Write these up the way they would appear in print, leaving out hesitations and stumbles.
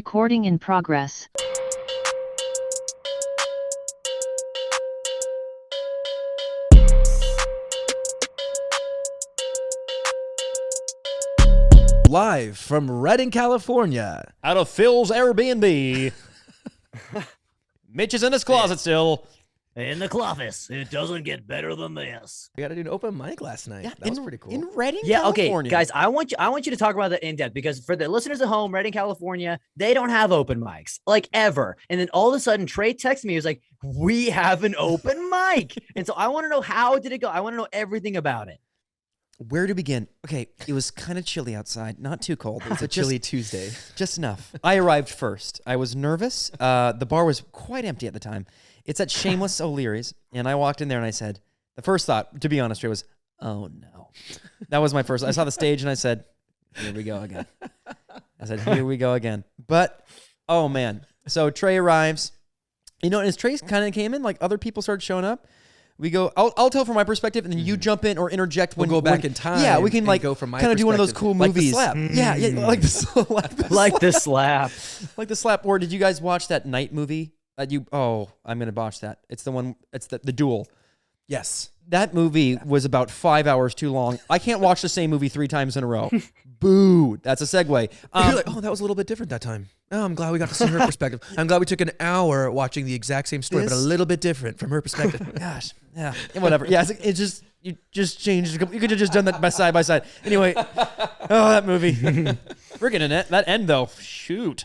Recording in progress. Live from Redding, California. Out of Phil's Airbnb. Mitch is in his closet still. In the clovis. It doesn't get better than this. We got to do an open mic last night. Yeah, that was pretty cool. In Redding, Yeah, California. okay, guys, I want you to talk about that in depth, because for the listeners at home, Redding, California, they don't have open mics, like, ever. And then all of a sudden, Trey texted me. He was like, "We have an open mic." And so I want to know, how did it go? I want to know everything about it. Where to begin? Okay, it was kind of chilly outside, not too cold. It's a chilly Tuesday. Just enough. I arrived first. I was nervous. The bar was quite empty at the time. It's at Shameless O'Leary's, and I walked in there and I said, the first thought, to be honest, Trey, was, oh no. That was my first. I saw the stage and I said, here we go again. I said, here we go again. But, oh man. So Trey arrives. You know, and as Trey kind of came in, like other people started showing up. We go, I'll tell from my perspective, and then you jump in or interject when We'll go back in time. Yeah, we can like go from my kind of do one of those cool like movies. The Slap. Yeah, like the slap. Like the slap. Like the slap. Or did you guys watch that Night movie? I'm gonna botch that. It's the one. It's the Duel. Yes. That movie was about 5 hours too long. I can't watch the same movie 3 times in a row. Boo. That's a segue. You're like, oh, that was a little bit different that time. Oh, I'm glad we got to see her perspective. I'm glad we took an hour watching the exact same story, but a little bit different from her perspective. Gosh. Yeah. Whatever. Yeah. It just you just changed. You could have just done that by side. Anyway. Oh, that movie. Friggin' in it. That end though. Shoot.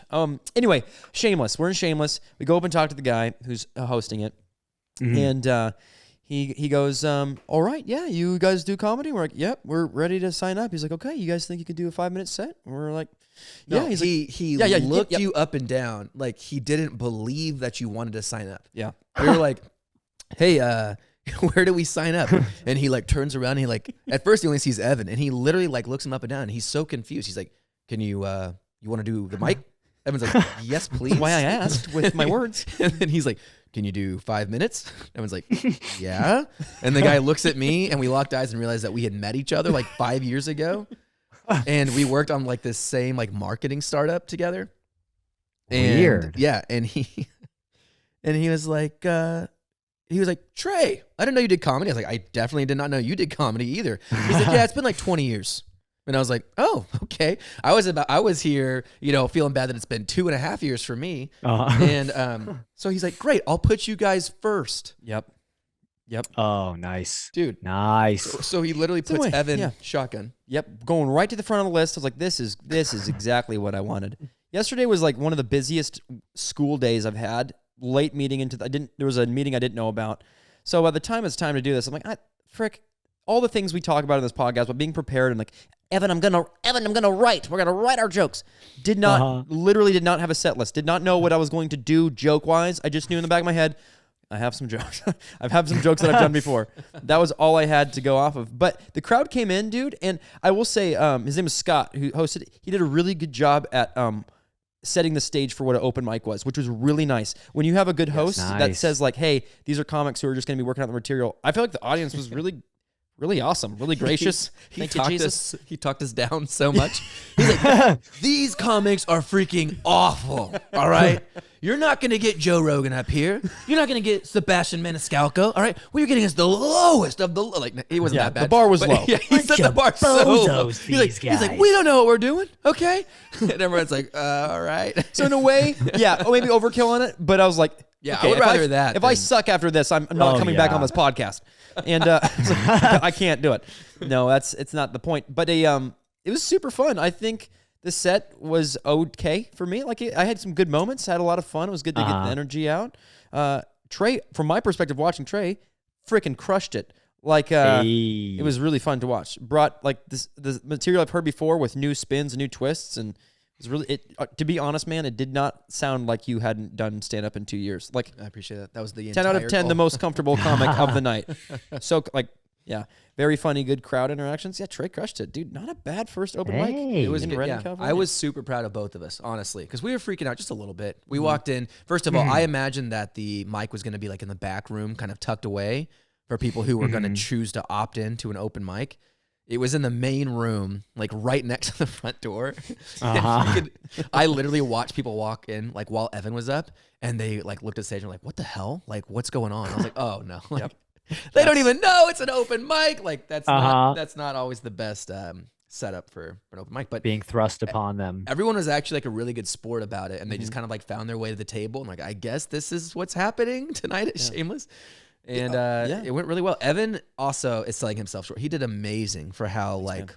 Anyway, Shameless. We're in Shameless. We go up and talk to the guy who's hosting it, and he goes, all right, yeah, you guys do comedy? We're like, yep, we're ready to sign up. He's like, okay, you guys think you could do a 5-minute set? And we're like, yeah. No, He's he like, looked you up and down like he didn't believe that you wanted to sign up. Yeah. We were like, hey, where do we sign up? And he like turns around and he like, at first he only sees Evan, and he literally like looks him up and down, and he's so confused. He's like, can you want to do the mic? Evan's like, yes, please. That's why I asked with my words. And then he's like, can you do 5 minutes? Evan's like, yeah. And the guy looks at me, and we locked eyes and realized that we had met each other like 5 years ago. And we worked on like this same like marketing startup together. And, Weird. Yeah. And he was like, Trey, I didn't know you did comedy. I was like, I definitely did not know you did comedy either. He's like, yeah, it's been like 20 years. And I was like, oh, okay. I was here, feeling bad that it's been 2.5 years for me. And so he's like, great, I'll put you guys first. Yep. Oh, nice. Dude. Nice. So he literally puts way, Evan yeah. shotgun. Yep. Going right to the front of the list. I was like, this is exactly what I wanted. Yesterday was like one of the busiest school days I've had. Late meeting there was a meeting I didn't know about. So by the time it's time to do this, I'm like, all the things we talk about in this podcast, but being prepared and like, Evan, I'm gonna write. We're gonna write our jokes. Literally did not have a set list. Did not know what I was going to do joke wise. I just knew in the back of my head, I have some jokes. I've had some jokes that I've done before. That was all I had to go off of. But the crowd came in, dude, and I will say, his name is Scott, who hosted. He did a really good job at setting the stage for what an open mic was, which was really nice. When you have a good host that says like, hey, these are comics who are just going to be working out the material. I feel like the audience was really awesome, really gracious. Thank you, Jesus. He talked us down so much. He's like, these comics are freaking awful, all right? You're not going to get Joe Rogan up here. You're not going to get Sebastian Maniscalco, all right? What you're getting is the lowest of the low. Like, he wasn't that bad. The bar was low. Yeah, he set the bar so low. He's like, we don't know what we're doing, okay? And everyone's like, all right. So in a way, yeah, maybe overkill on it, but I was like, yeah, okay, I would rather that. If I suck after this, I'm not coming back on this podcast. And I can't do it. No, it's not the point. But it was super fun. I think the set was okay for me. Like I had some good moments, had a lot of fun. It was good to get the energy out. Trey, from my perspective, watching Trey, freaking crushed it. Like it was really fun to watch. Brought like the material I've heard before with new spins and new twists, and it was really to be honest, man, it did not sound like you hadn't done stand up in 2 years. Like I appreciate that. That was the 10 out of 10, goal. the most comfortable comic of the night. So like, yeah, very funny, good crowd interactions. Yeah, Trey crushed it, dude. Not a bad first open mic. It was in Redding, California. I was super proud of both of us, honestly, because we were freaking out just a little bit. We walked in. First of all, I imagined that the mic was going to be like in the back room, kind of tucked away for people who were going to choose to opt in to an open mic. It was in the main room, like right next to the front door. And Uh-huh. I literally watched people walk in, like while Evan was up, and they like looked at the stage and were like, "What the hell? Like, what's going on?" I was like, "Oh no, like, they don't even know it's an open mic." Like that's not always the best setup for an open mic. But Being thrust upon them. everyone was actually like a really good sport about it, and they just kind of like found their way to the table and like, I guess this is what's happening tonight at Shameless. And it went really well. Evan also is selling himself short. He did amazing for how like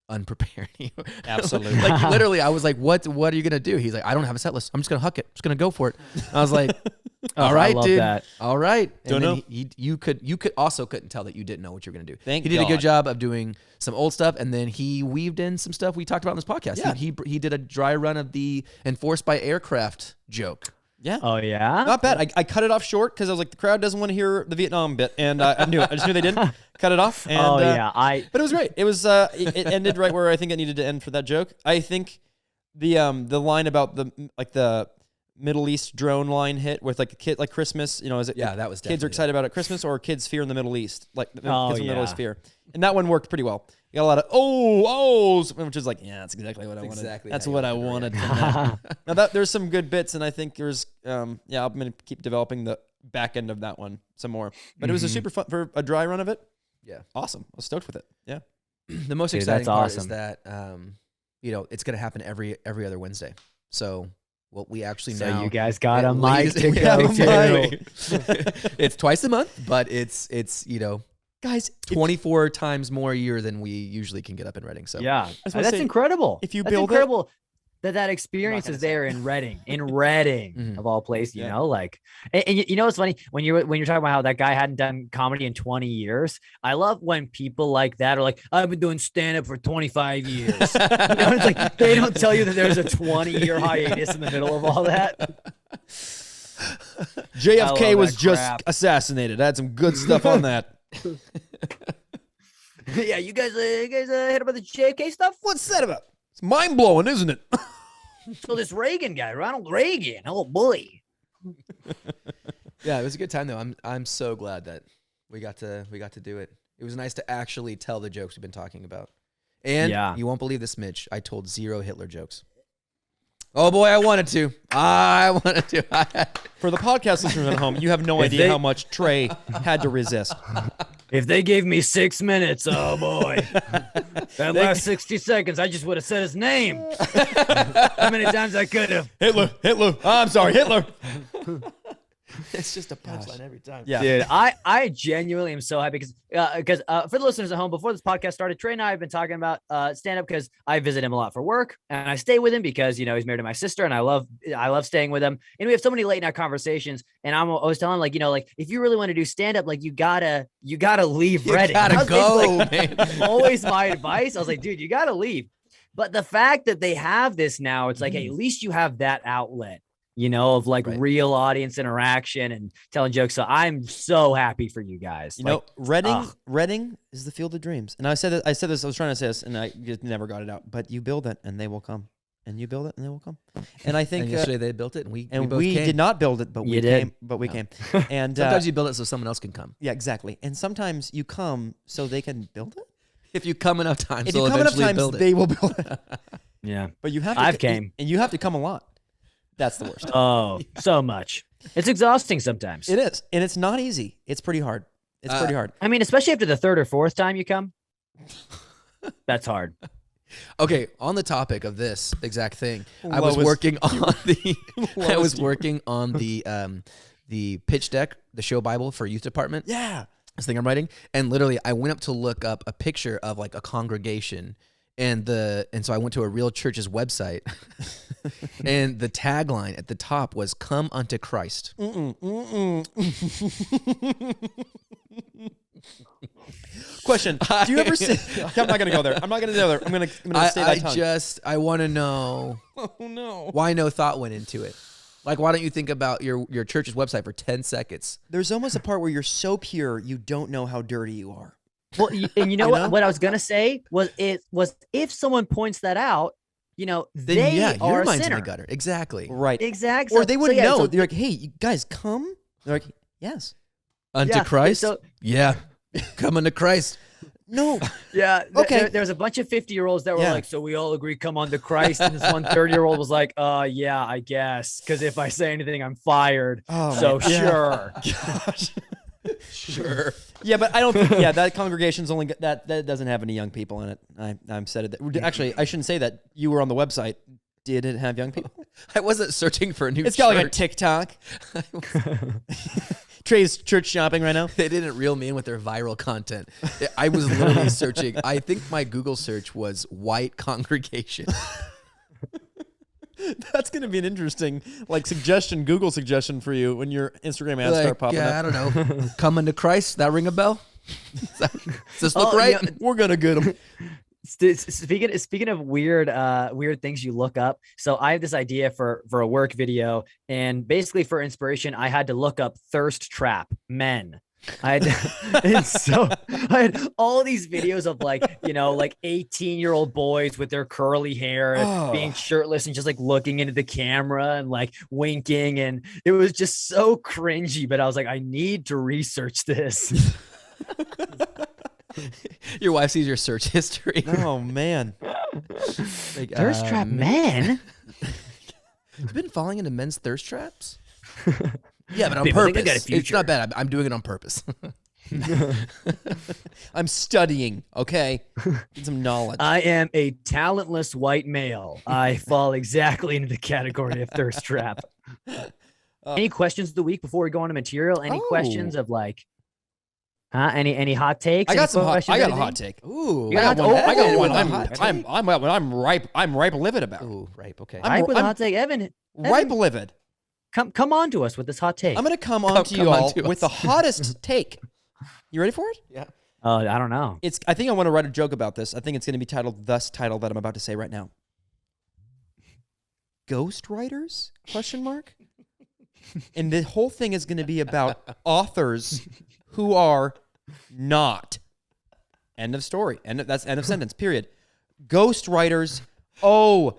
unprepared he was. Absolutely. Like literally, I was like, "What are you gonna do?" He's like, "I don't have a set list. I'm just gonna huck it. Just gonna go for it." I was like, "All right, I love dude. that. All right." Don't And know. then you could also couldn't tell that you didn't know what you were gonna do. Thank he did a God. good job of doing some old stuff, and then he weaved in some stuff we talked about on this podcast. Yeah. He did a dry run of the enforced by aircraft joke. Yeah. Oh yeah. Not bad. I cut it off short because I was like, the crowd doesn't want to hear the Vietnam bit, and I knew it. I just knew they didn't. Cut it off. And, but it was great. It was it ended right where I think it needed to end for that joke. I think the line about the Middle East drone line hit with like a kid like Christmas. You know, is it? Yeah, that was kids are definitely excited about it Christmas or kids fear in the Middle East, like kids Oh, in the Middle yeah. East fear, and that one worked pretty well. You got a lot of ohs, which is like, yeah, that's exactly what I wanted. exactly That's how you what I wanted to wanted. Now there's some good bits, and I think there's I'm gonna keep developing the back end of that one some more. But it was a super fun for a dry run of it. Yeah. Awesome. I was stoked with it. Yeah. The most Dude, exciting that's part is awesome. that it's going to happen every other Wednesday. So we actually So know you guys got a at mic least- to we have go a to. mic. It's twice a month, but it's Guys, 24 times more a year than we usually can get up in Reading. So Yeah, was gonna that's say, incredible. if you That's build it- incredible that experience gonna is say there in Reading, Mhm. of all places. You Yeah. know, like, and you know what's funny when you're talking about how that guy hadn't done comedy in 20 years. I love when people like that are like, I've been doing stand up for 25 years. You know, it's like they don't tell you that there's a 20-year hiatus in the middle of all that. JFK I love was that just crap. assassinated. I had some good stuff on that. Yeah, you guys heard about the JFK stuff? What's that about? It's mind blowing, isn't it? So this Reagan guy, Ronald Reagan, oh boy. yeah, it was a good time though. I'm so glad that we got to do it. It was nice to actually tell the jokes we've been talking about. And Yeah. you won't believe this, Mitch. I told 0 Hitler jokes. Oh boy, I wanted to. For the podcast listeners at home, you have no If idea they- how much Trey had to resist. If they gave me 6 minutes, oh boy. That last 60 seconds, I just would have said his name. How many times I could have. Hitler. Oh, I'm sorry, Hitler. It's just a punchline every time. Yeah. Dude, I genuinely am so happy because for the listeners at home, before this podcast started, Trey and I have been talking about stand up because I visit him a lot for work and I stay with him because he's married to my sister and I love staying with him. And we have so many late night conversations. And I'm always telling him like if you really want to do stand up, like you gotta leave Reading. gotta go, man. man. Always my advice. I was like, dude, you gotta leave. But the fact that they have this now, it's like, hey, at least you have that outlet. Of like Right. real audience interaction and telling jokes. So I'm so happy for you guys. You know, Reading, ugh. Reading is the field of dreams. And I said this. I was trying to say this, and I just never got it out. But you build it, and they will come. And you build it, and they will come. And I think And yesterday they built it, and we both we came. did not build it, but we You did. came. But we came. And Sometimes you build it so someone else can come. yeah, exactly. And sometimes you come so they can build it. If you come enough times, If they'll you come enough eventually times, build it. they will build it. yeah. But you have to. I've came. and you have to come a lot. That's the worst. Oh, so much. It's exhausting sometimes. It is, and it's not easy. It's pretty hard. It's pretty hard. I mean, especially after the third or fourth time you come. That's hard. Okay, on the topic of this exact thing, I was Lowest- working on the I was Lowest- working on the pitch deck, the show Bible for youth department. Yeah. This thing I'm writing, and literally I went up to look up a picture of like a congregation, and so I went to a real church's website, and the tagline at the top was "Come unto Christ." Question: do you ever see? I'm not gonna go there. I'm not gonna go there. I'm gonna stay that tongue. I want to know Oh no. why no thought went into it. Like, why don't you think about your church's website for 10 seconds? There's almost a part where you're so pure you don't know how dirty you are. Well, and you know You what? know? What I was gonna say was if someone points that out, Then they yeah, are your a mind's sinner. in the gutter. Exactly. Right. Exactly. Or they wouldn't yeah, know. so- They're like, hey, you guys come? They're like, yes. Unto Yeah, Christ? so- Yeah. Come unto Christ. No. Yeah. Okay. There was a bunch of 50-year-olds that were Yeah. like, so we all agree, come on to Christ. And this one 30-year-old was like, yeah, I guess. Because if I say anything, I'm fired. Oh, So man. Yeah. sure. Gosh. Sure. Yeah, but I don't think. Yeah, that congregation's only that doesn't have any young people in it. I'm said it. Actually, I shouldn't say that. You were on the website. Did it have young people? I wasn't searching for a new It's got like a church. TikTok. Trey's church shopping right now. They didn't reel me in with their viral content. I was literally searching. I think my Google search was white congregation. That's going to be an interesting Google suggestion for you when your Instagram ads start popping up. I don't know. Coming to Christ, that ring a bell? Does this look Oh, right? yeah. We're going to get them. Speaking of weird things you look up. So I have this idea for a work video, and basically for inspiration, I had to look up thirst trap men. I had all these videos of like 18-year-old boys with their curly hair being shirtless and just like looking into the camera and like winking. And it was just so cringy, but I was like, I need to research this. Your wife sees your search history. Oh, man. Like, Thirst trap men? You've been falling into men's thirst traps? Yeah, but on People think I purpose. got a It's future. not bad. I'm doing it on purpose. I'm studying, okay? Get some knowledge. I am a talentless white male. I fall exactly into the category of thirst trap. Any questions of the week before we go on to material? Any questions of like, any hot takes? I got Any some hot. questions, I got a anything? hot take. Ooh. You got I got one. I got oh, one. a I'm hot take? I'm ripe livid about. Ooh, ripe. Okay. Ripe with a hot take, Evan. Ripe livid. Come on to us with this hot take. I'm gonna come on to you come on all to with the us. hottest take. You ready for it? Yeah. I don't know. I think I want to write a joke about this. I think it's going to be titled title that I'm about to say right now. Ghostwriters? Question mark. And the whole thing is going to be about authors who are not. End of story. That's end of sentence. Period. Ghostwriters. Oh,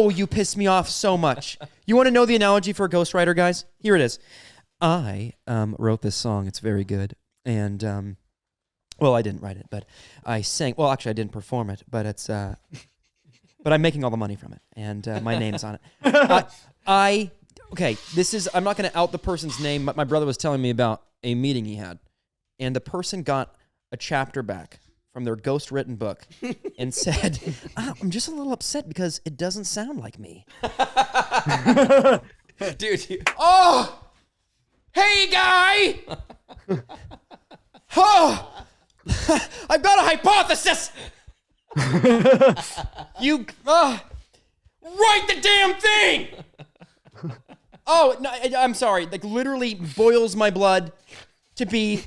you piss me off so much. You want to know the analogy for a ghostwriter, guys? Here it is. I wrote this song. It's very good. And, well, I didn't write it, but I sang. Well, actually, I didn't perform it, but it's, but I'm making all the money from it, and my name's on it. Okay, I'm not going to out the person's name, but my brother was telling me about a meeting he had, and the person got a chapter back from their ghost-written book and said, I'm just a little upset because it doesn't sound like me. Dude, Oh! Hey, guy! Oh! I've got a hypothesis! You, write the damn thing! Oh, no, I'm sorry. Like, literally boils my blood to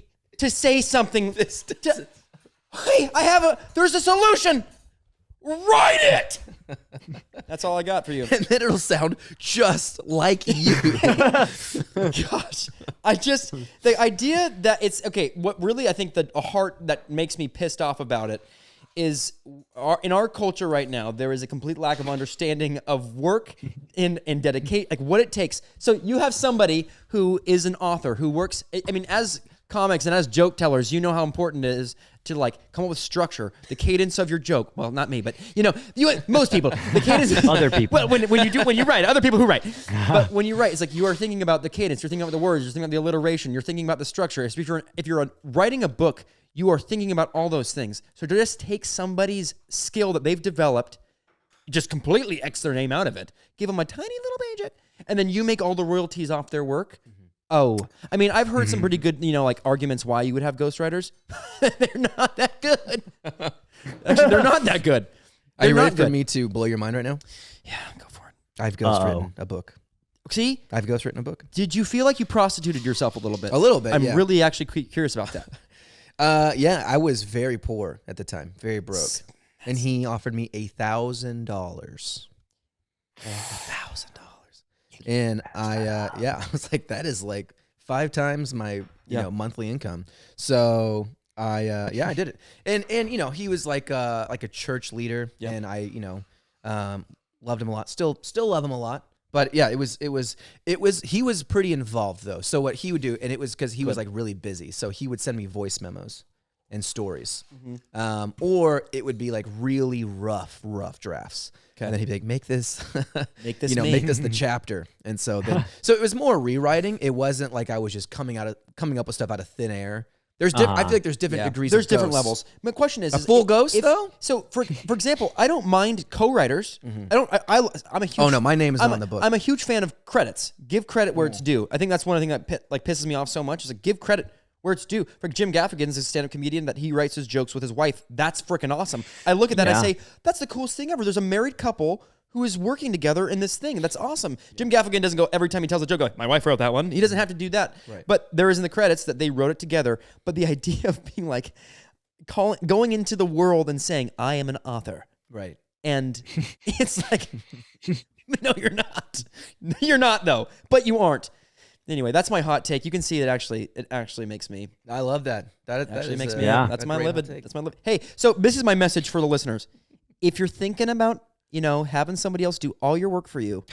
say something. Hey, there's a solution! Write it! That's all I got for you. and then it'll sound just like you. Gosh, the idea that it's okay. What really I think a heart that makes me pissed off about it is in our culture right now, there is a complete lack of understanding of work and dedicate, like what it takes. So you have somebody who is an author who works. I mean, as comics and as joke tellers, you know how important it is to like come up with structure, the cadence of your joke. Well, not me, but most people, the cadence. Other people. Well, when you write, other people who write. But when you write, it's like you are thinking about the cadence, you're thinking about the words, you're thinking about the alliteration, you're thinking about the structure. If you're writing a book, you are thinking about all those things. So to just take somebody's skill that they've developed, just completely X their name out of it, give them a tiny little paycheck, and then you make all the royalties off their work. Oh, I mean, I've heard some pretty good, like arguments why you would have ghostwriters. They're not that good. Actually, they're not that good. Are you They're ready not for me to blow your mind right now? Yeah, go for it. I've ghostwritten a book. See, I've ghostwritten a book. did you feel like you prostituted yourself a little bit? A little bit, I'm yeah. really actually curious about that. Yeah, I was very poor at the time, very broke. And he offered me $1,000. $1,000. And I was like, that is like 5 times my monthly income. So I did it. And he was like a church leader, and I loved him a lot. Still love him a lot. But yeah, he was pretty involved though. So what he would do, and it was because he was like really busy, so he would send me voice memos. and stories. Or it would be like really rough drafts. Okay. And then he'd be like, make this, Make this you know, me. make this the chapter. And so then, so it was more rewriting. It wasn't like I was just coming up with stuff out of thin air. There's I feel like there's different degrees. There's of different ghosts. levels. My question is, A full ghost though? So for example, I don't mind co-writers. I'm a huge. Oh no, my name is not on the book. I'm a huge fan of credits. Give credit where it's due. I think that's one of the things that pisses me off so much is like give credit where it's due. For Jim Gaffigan's a stand-up comedian that he writes his jokes with his wife. That's freaking awesome. I look at that, I say that's the coolest thing ever. There's a married couple who is working together in this thing. That's awesome. Jim Gaffigan doesn't go every time he tells a joke, go, my wife wrote that one. He doesn't have to do that. Right. But there is in the credits that they wrote it together. But the idea of being like, going into the world and saying, I am an author. Right. And it's like, no, you're not. You're not, though. But you aren't. Anyway, that's my hot take. You can see it actually makes me. I love that. That Actually is makes a- me. Yeah. That's a my great hot livid. take. That's my livid. Hey, so this is my message for the listeners. If you're thinking about, having somebody else do all your work for you,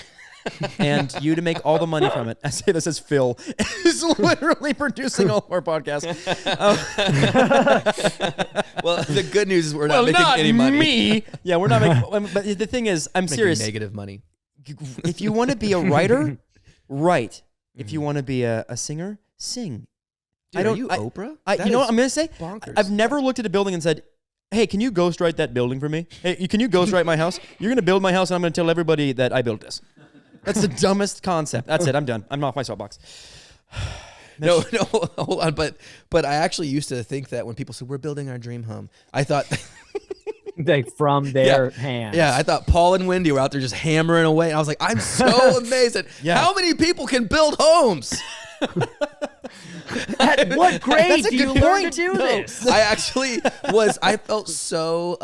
and you to make all the money from it, I say this as Phil is literally producing all of our podcasts. Well, the good news is we're not making any money. Me. Yeah, we're not making. But the thing is, I'm Making serious. negative money. If you want to be a writer, write. If you want to be a singer, sing. Dude, are you Oprah? That You know what is I'm going to say? bonkers. I've never looked at a building and said, hey, can you ghostwrite that building for me? Hey, can you ghostwrite my house? You're going to build my house and I'm going to tell everybody that I built this. That's the dumbest concept. That's it. I'm done. I'm off my soapbox. No, hold on. But I actually used to think that when people said, we're building our dream home, I thought... Like from their hands. Yeah, I thought Paul and Wendy were out there just hammering away. And I was like, I'm so amazed at how many people can build homes. At what grade That's a do you good learn to point. do this? I actually I felt so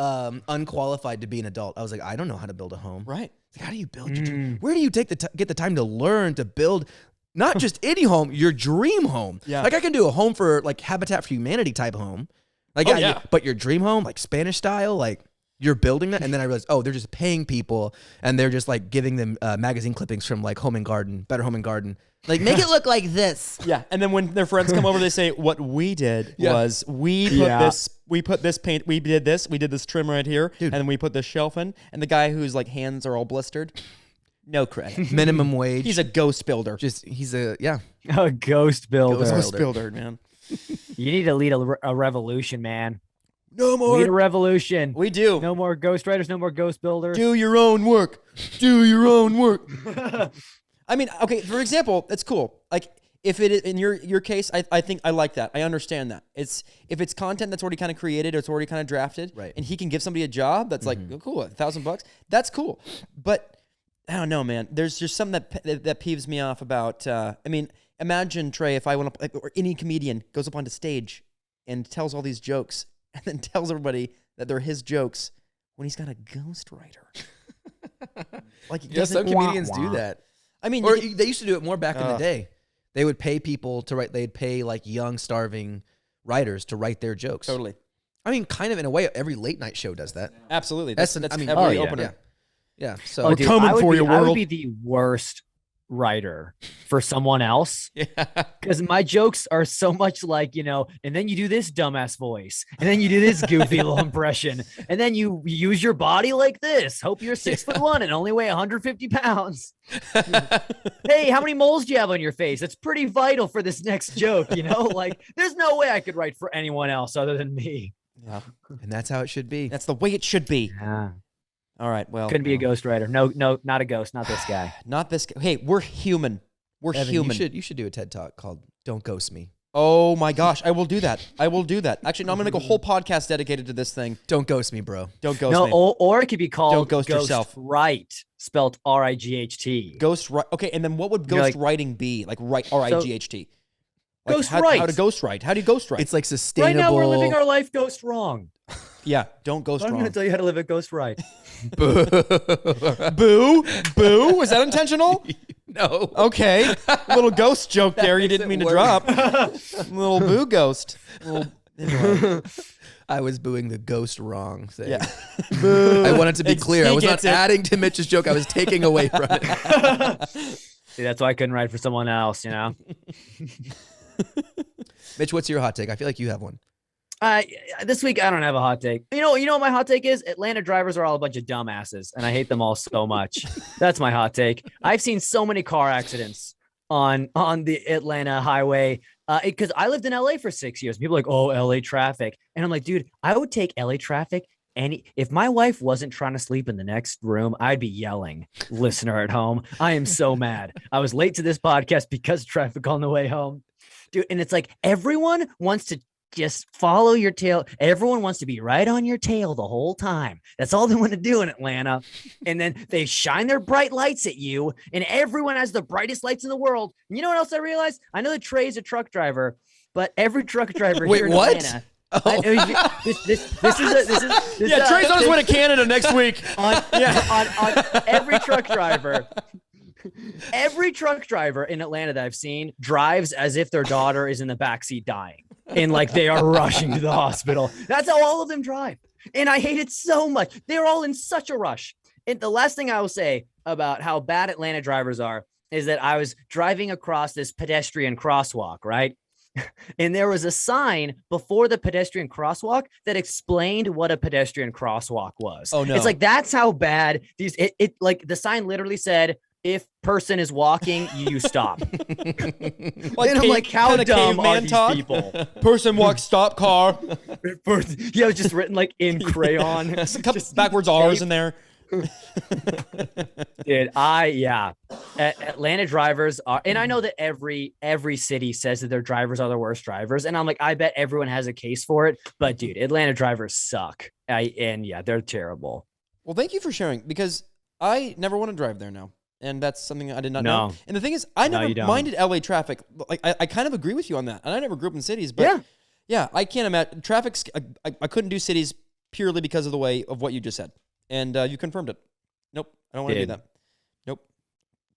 unqualified to be an adult. I was like, I don't know how to build a home. Right. Like, how do you build your dream? Where do you get the time to learn to build not just any home, your dream home? Yeah. Like I can do a home for like Habitat for Humanity type home. Like, but your dream home, like Spanish style, like you're building that. And then I realized, they're just paying people and they're just like giving them magazine clippings from like Home and Garden, Better Home and Garden. Like, make it look like this. Yeah. And then when their friends come over, they say, what we did was we put this paint, we did this trim right here, and then we put this shelf in. And the guy whose like hands are all blistered, no credit. Minimum wage. He's a ghost builder. He's a, yeah. A ghost builder. Ghost builder, man. You need to lead a revolution, man. No more. Lead a revolution. We do. No more ghost writers, no more ghost builders. Do your own work. Do your own work. I mean, okay, for example, that's cool. Like, if it is in your case, I think I like that. I understand that. If it's content that's already kind of created, or it's already kind of drafted, right, and he can give somebody a job that's like, oh, cool, $1,000, that's cool. But I don't know, man. There's just something that peeves me off about, I mean, imagine, Trey, if I went up, or any comedian goes up onto stage and tells all these jokes and then tells everybody that they're his jokes when he's got a ghostwriter. Like, Some comedians do that. I mean, or they used to do it more back in the day. They would pay people to write. They'd pay like young, starving writers to write their jokes. Totally. I mean, kind of in a way, every late night show does that. Absolutely. That's I mean, every opener. Yeah. So Oh, dude, coming for you, I would world. be the worst writer for someone else. yeah. Because my jokes are so much like, and then you do this dumbass voice, and then you do this goofy little impression, and then you use your body like this. Hope you're 6'1" and only weigh 150 pounds. Hey, how many moles do you have on your face? That's pretty vital for this next joke, Like, there's no way I could write for anyone else other than me. Yeah. And that's how it should be. That's the way it should be. Yeah. All right. Well, Couldn't be a ghostwriter. No, not a ghost. Not this guy. not this guy. Hey, we're human. We're Evan, human. You should do a TED Talk called "Don't Ghost Me." Oh my gosh, I will do that. Actually, no, I'm gonna make a whole podcast dedicated to this thing. Don't ghost me, bro. Don't ghost No, me. or it could be called Don't ghost yourself. Right, spelled R-I-G-H-T. Ghost right. Okay, and then what would You're ghost like- writing be? Like R-I-G-H-T. Ghost how right. to ghost write? How do you ghost write? It's like sustainable. Right now, we're living our life ghost wrong. Yeah, don't ghost I'm wrong. going to tell you how to live it ghost right. Boo, boo. Was that intentional? No. Okay, little ghost joke there. You makes didn't it mean to worse. drop. Little boo ghost. Anyway. I was booing the ghost wrong thing. Yeah. I wanted to be clear. I he was not gets it. adding to Mitch's joke. I was taking away from it. See, that's why I couldn't write for someone else, Mitch, what's your hot take? I feel like you have one. This week I don't have a hot take. You know what my hot take is? Atlanta drivers are all a bunch of dumbasses, and I hate them all so much. That's my hot take. I've seen so many car accidents on the Atlanta highway because I lived in LA for 6 years. People are like, oh, LA traffic, and I'm like, dude, I would take LA traffic. If my wife wasn't trying to sleep in the next room, I'd be yelling. Listener at home, I am so mad. I was late to this podcast because of traffic on the way home, dude. And it's like everyone wants to just follow your tail. Everyone wants to be right on your tail the whole time. That's all they want to do in Atlanta. And then they shine their bright lights at you, and everyone has the brightest lights in the world. And you know what else I realized? I know that Trey's a truck driver, but every truck driver here in Atlanta. Oh. This is Trey's on his way to Canada next week. On every truck driver. Every truck driver in Atlanta that I've seen drives as if their daughter is in the backseat dying, and like they are rushing to the hospital. That's how all of them drive, and I hate it so much. They're all in such a rush. And the last thing I will say about how bad Atlanta drivers are is that I was driving across this pedestrian crosswalk, right? And there was a sign before the pedestrian crosswalk that explained what a pedestrian crosswalk was. Oh no! It's like that's how bad these. It like the sign literally said, "If person is walking, you stop." And I'm like, how dumb are these people? Person walks, stop car. Yeah, it was just written like in crayon. Just backwards R's in there. Dude, Atlanta drivers are, and I know that every city says that their drivers are the worst drivers, and I'm like, I bet everyone has a case for it, but dude, Atlanta drivers suck. They're terrible. Well, thank you for sharing, because I never want to drive there now. And that's something I did not know. And the thing is, I never minded LA traffic. Like I kind of agree with you on that. And I never grew up in cities, but yeah, I can't imagine traffic's. I couldn't do cities purely because of the way of what you just said, and you confirmed it. Nope, I don't want to do that. Nope.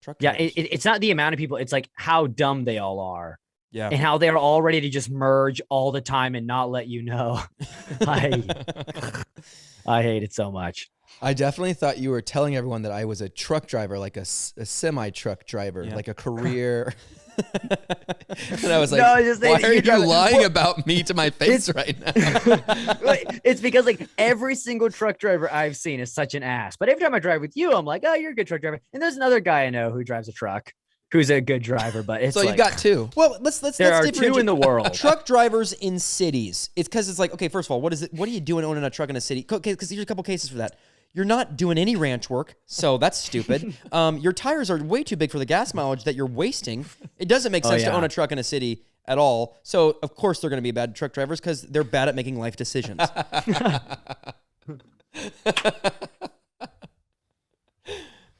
Truck. Yeah, it's not the amount of people. It's like how dumb they all are. Yeah, and how they're all ready to just merge all the time and not let you know. I hate it so much. I definitely thought you were telling everyone that I was a truck driver, like a semi-truck driver, like a career. And I was like, no, why are you lying about me to my face right now? It's because like every single truck driver I've seen is such an ass. But every time I drive with you, I'm like, oh, you're a good truck driver. And there's another guy I know who drives a truck who's a good driver, but it's so like, you got two. Well, let's there are two in the world. Truck drivers in cities. It's because it's like, okay, first of all, what is it? What are you doing owning a truck in a city? Because here's a couple cases for that. You're not doing any ranch work, so that's stupid. Your tires are way too big for the gas mileage that you're wasting. It doesn't make sense to own a truck in a city at all. So, of course, they're going to be bad truck drivers because they're bad at making life decisions.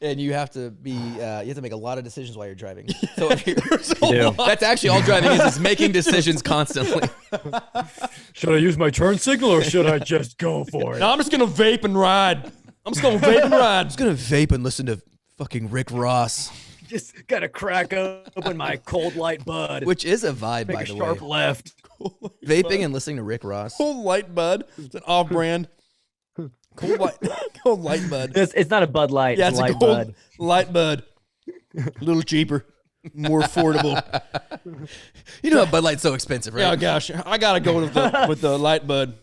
And you have to be, you have to make a lot of decisions while you're driving. So that's actually all driving is making decisions constantly. Should I use my turn signal or should I just go for it? No, I'm just going to vape and ride. I'm just going to vape and listen to fucking Rick Ross. Just got to crack open my cold light bud. Which is a vibe, by the way. Sharp left. Vaping and listening to Rick Ross. Cold light bud. It's an off-brand. Cold light bud. It's not a Bud Light. Yeah, it's a cold bud. Light bud. A little cheaper, more affordable. You know, Bud Light's so expensive, right? Yeah, gosh, I gotta go with the light bud.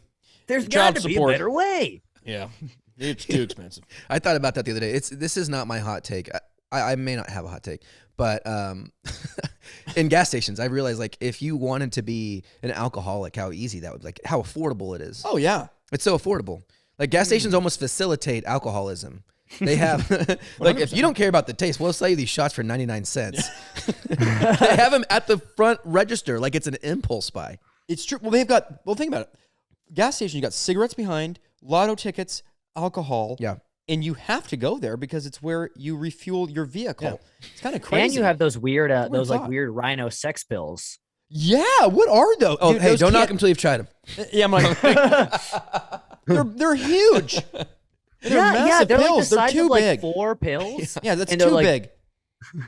There's got to be a better way. Yeah, it's too expensive. I thought about that the other day. This is not my hot take. I may not have a hot take, but in gas stations, I realized like if you wanted to be an alcoholic, how easy that would, like how affordable it is. Oh yeah, it's so affordable. Like gas stations almost facilitate alcoholism. They have like 100%. If you don't care about the taste, we'll sell you these shots for 99 cents. They have them at the front register like it's an impulse buy. It's true. Well, think about it. Gas station, you got cigarettes behind, lotto tickets, alcohol. Yeah. And you have to go there because it's where you refuel your vehicle. Yeah. It's kind of crazy. And you have those weird like weird rhino sex pills. Yeah, what are those? Oh, dude, hey, don't knock them until you've tried them. Yeah, I'm like, they're huge. They're pills. like the size too of like big. 4 pills. Yeah, that's too big.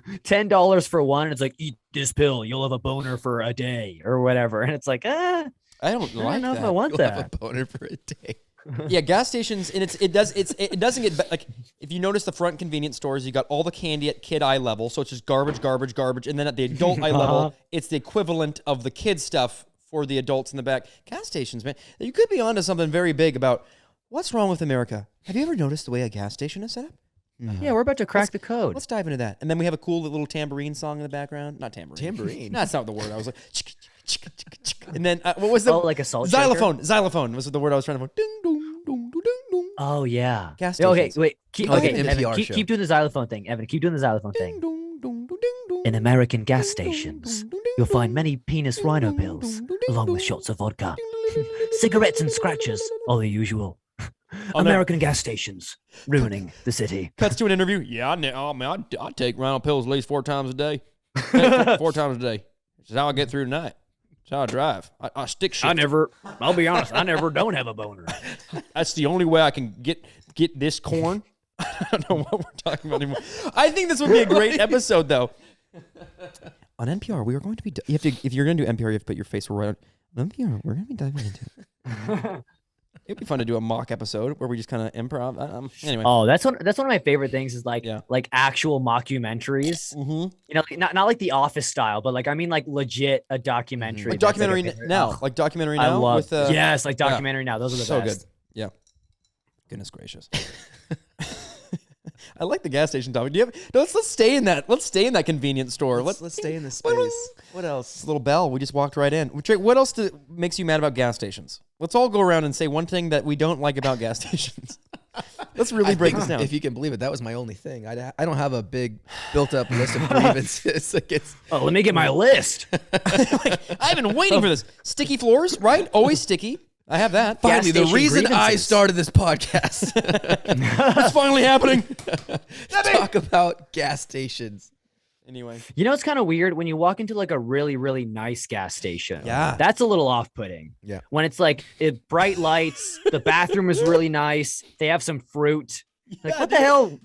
$10 for one. And it's like, eat this pill, you'll have a boner for a day or whatever. And it's like, I don't know if I want that. Have a boner for a day. Yeah, gas stations, and it doesn't get like if you notice the front convenience stores, you got all the candy at kid eye level, so it's just garbage, and then at the adult eye level, it's the equivalent of the kid stuff for the adults in the back. Gas stations, man. You could be onto something very big about what's wrong with America. Have you ever noticed the way a gas station is set up? Yeah, we're about to crack the code. Let's dive into that. And then we have a cool little tambourine song in the background. Not tambourine. Tambourine. No, that's not the word. I was like, and then what was the like a salt shaker? Xylophone was the word I was trying to find. Ding dong dong dong dong. Oh yeah. Gas Okay, stations. wait. Like Okay, an Evan, NPR show. keep doing the xylophone thing. Evan, keep doing the xylophone Ding thing. dong dong dong ding dong. In American gas stations, you'll find many penis rhino pills, along with shots of vodka. Cigarettes and scratches are the usual. American gas stations, ruining the city. Cuts to an interview. Yeah, I take rhino pills at least 4 times a day. 4 times a day. That's how I get through tonight. That's how I drive. I stick shit. I'll be honest, I never don't have a boner. That's the only way I can get this corn. I don't know what we're talking about anymore. I think this would be a great episode, though. On NPR, we are going to be. You have to, if you're going to do NPR, you have to put your face right on NPR. We're going to be diving into it. It'd be fun to do a mock episode where we just kind of improv. Anyway. Oh, that's one of my favorite things is like Yeah. like actual mockumentaries. Mm-hmm. You know, not like The Office style, but like I mean like legit a documentary. Like that's documentary a favorite. now. Oh, Like documentary I now. love with, yes, like documentary now. Those are the so best. good. Yeah. Goodness gracious. I like the gas station topic. Do you have? No, let's stay in that. Let's stay in that convenience store. Let's stay in this space. What else? This little bell. We just walked right in. Trey, what else makes you mad about gas stations? Let's all go around and say one thing that we don't like about gas stations. Let's really break this down. If you can believe it, that was my only thing. I don't have a big built-up list of grievances against. Oh, let me get my list. I've been waiting for this. Sticky floors, right? Always sticky. I have that. Finally, the station reason I grievances. started this podcast. It's finally happening. Talk about gas stations. Anyway. You know, it's kind of weird when you walk into like a really, really nice gas station. Yeah. That's a little off-putting. Yeah. When it's like bright lights, the bathroom is really nice. They have some fruit. Like, what the hell?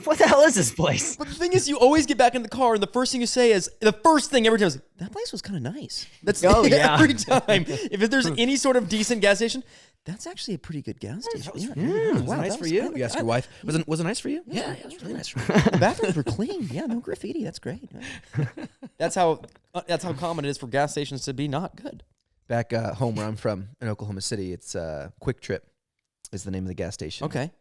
What the hell is this place? But the thing is, you always get back in the car, and the first thing you say is, the first thing every time is, that place was kind of nice. That's yeah. every time. If there's any sort of decent gas station, that's actually a pretty good gas station. Was Yeah. it Wow, nice that for was you? kind of- You asked your wife. Was it nice for you? Yeah, it was really nice for me. The bathrooms were clean. Yeah, no graffiti. That's great. That's how common it is for gas stations to be not good. Back home where I'm from in Oklahoma City, it's Quick Trip is the name of the gas station. Okay.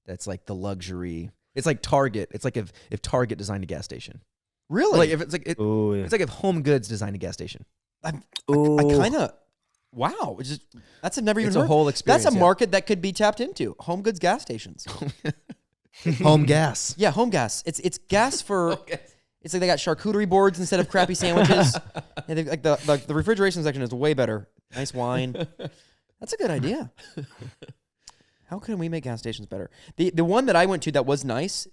That's like the luxury. It's like Target. It's like if Target designed a gas station. Really? Like if it's like Ooh. it's like if Home Goods designed a gas station. I kind of. Wow. It's just, that's I've never even It's a heard. whole experience. That's a yeah. market that could be tapped into. Home goods gas stations. Home gas. Yeah, home gas. It's gas for. It's like they got charcuterie boards instead of crappy sandwiches. And they, like the refrigeration section is way better. Nice wine. That's a good idea. How can we make gas stations better? The one that I went to that was nice,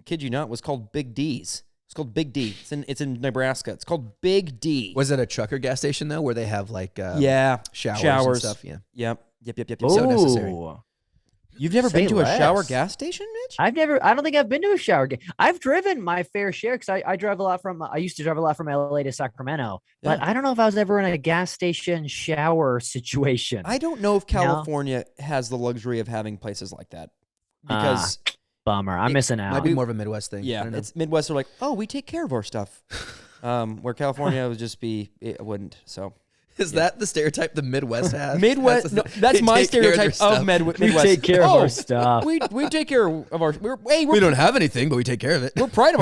kid you not, was called Big D's. It's called Big D. It's in Nebraska. It's called Big D. Was it a trucker gas station though, where they have like yeah, showers and stuff? Yeah. Yep. So necessary. Ooh. You've never Say been to a shower less. gas station, Mitch? I don't think I've been to a shower. I've driven my fair share because I drive a lot I used to drive a lot from LA to Sacramento, but I don't know if I was ever in a gas station shower situation. I don't know if No. California has the luxury of having places like that because Bummer. I'm missing out. Might be more of a Midwest thing. I yeah, don't know. it's Midwest are like, oh, we take care of our stuff. Where California would just be, it wouldn't. So Is that the stereotype the Midwest has? Midwest, that's they my take care of their stereotype stuff. of Midwest. We take care of our stuff. We take care of our. We don't have anything, but we take care of it. We're proud of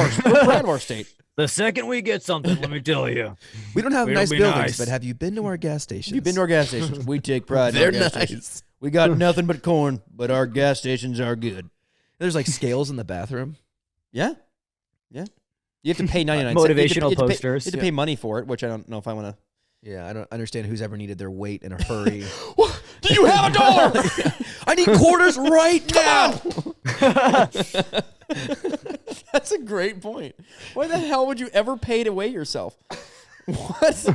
our state. The second we get something, let me tell you. We don't have We nice don't be buildings, nice. but have you been to our gas stations? You've been to our gas stations. We take pride in They're our gas nice. stations. We got nothing but corn, but our gas stations are good. There's like scales in the bathroom. Yeah. You have to pay 99 Motivational cents. You have to pay- posters. You have to pay money for it, which I don't know if I want to. Yeah, I don't understand who's ever needed their weight in a hurry. Do you have $1? I need quarters right now. That's a great point. Why the hell would you ever pay to weigh yourself? What?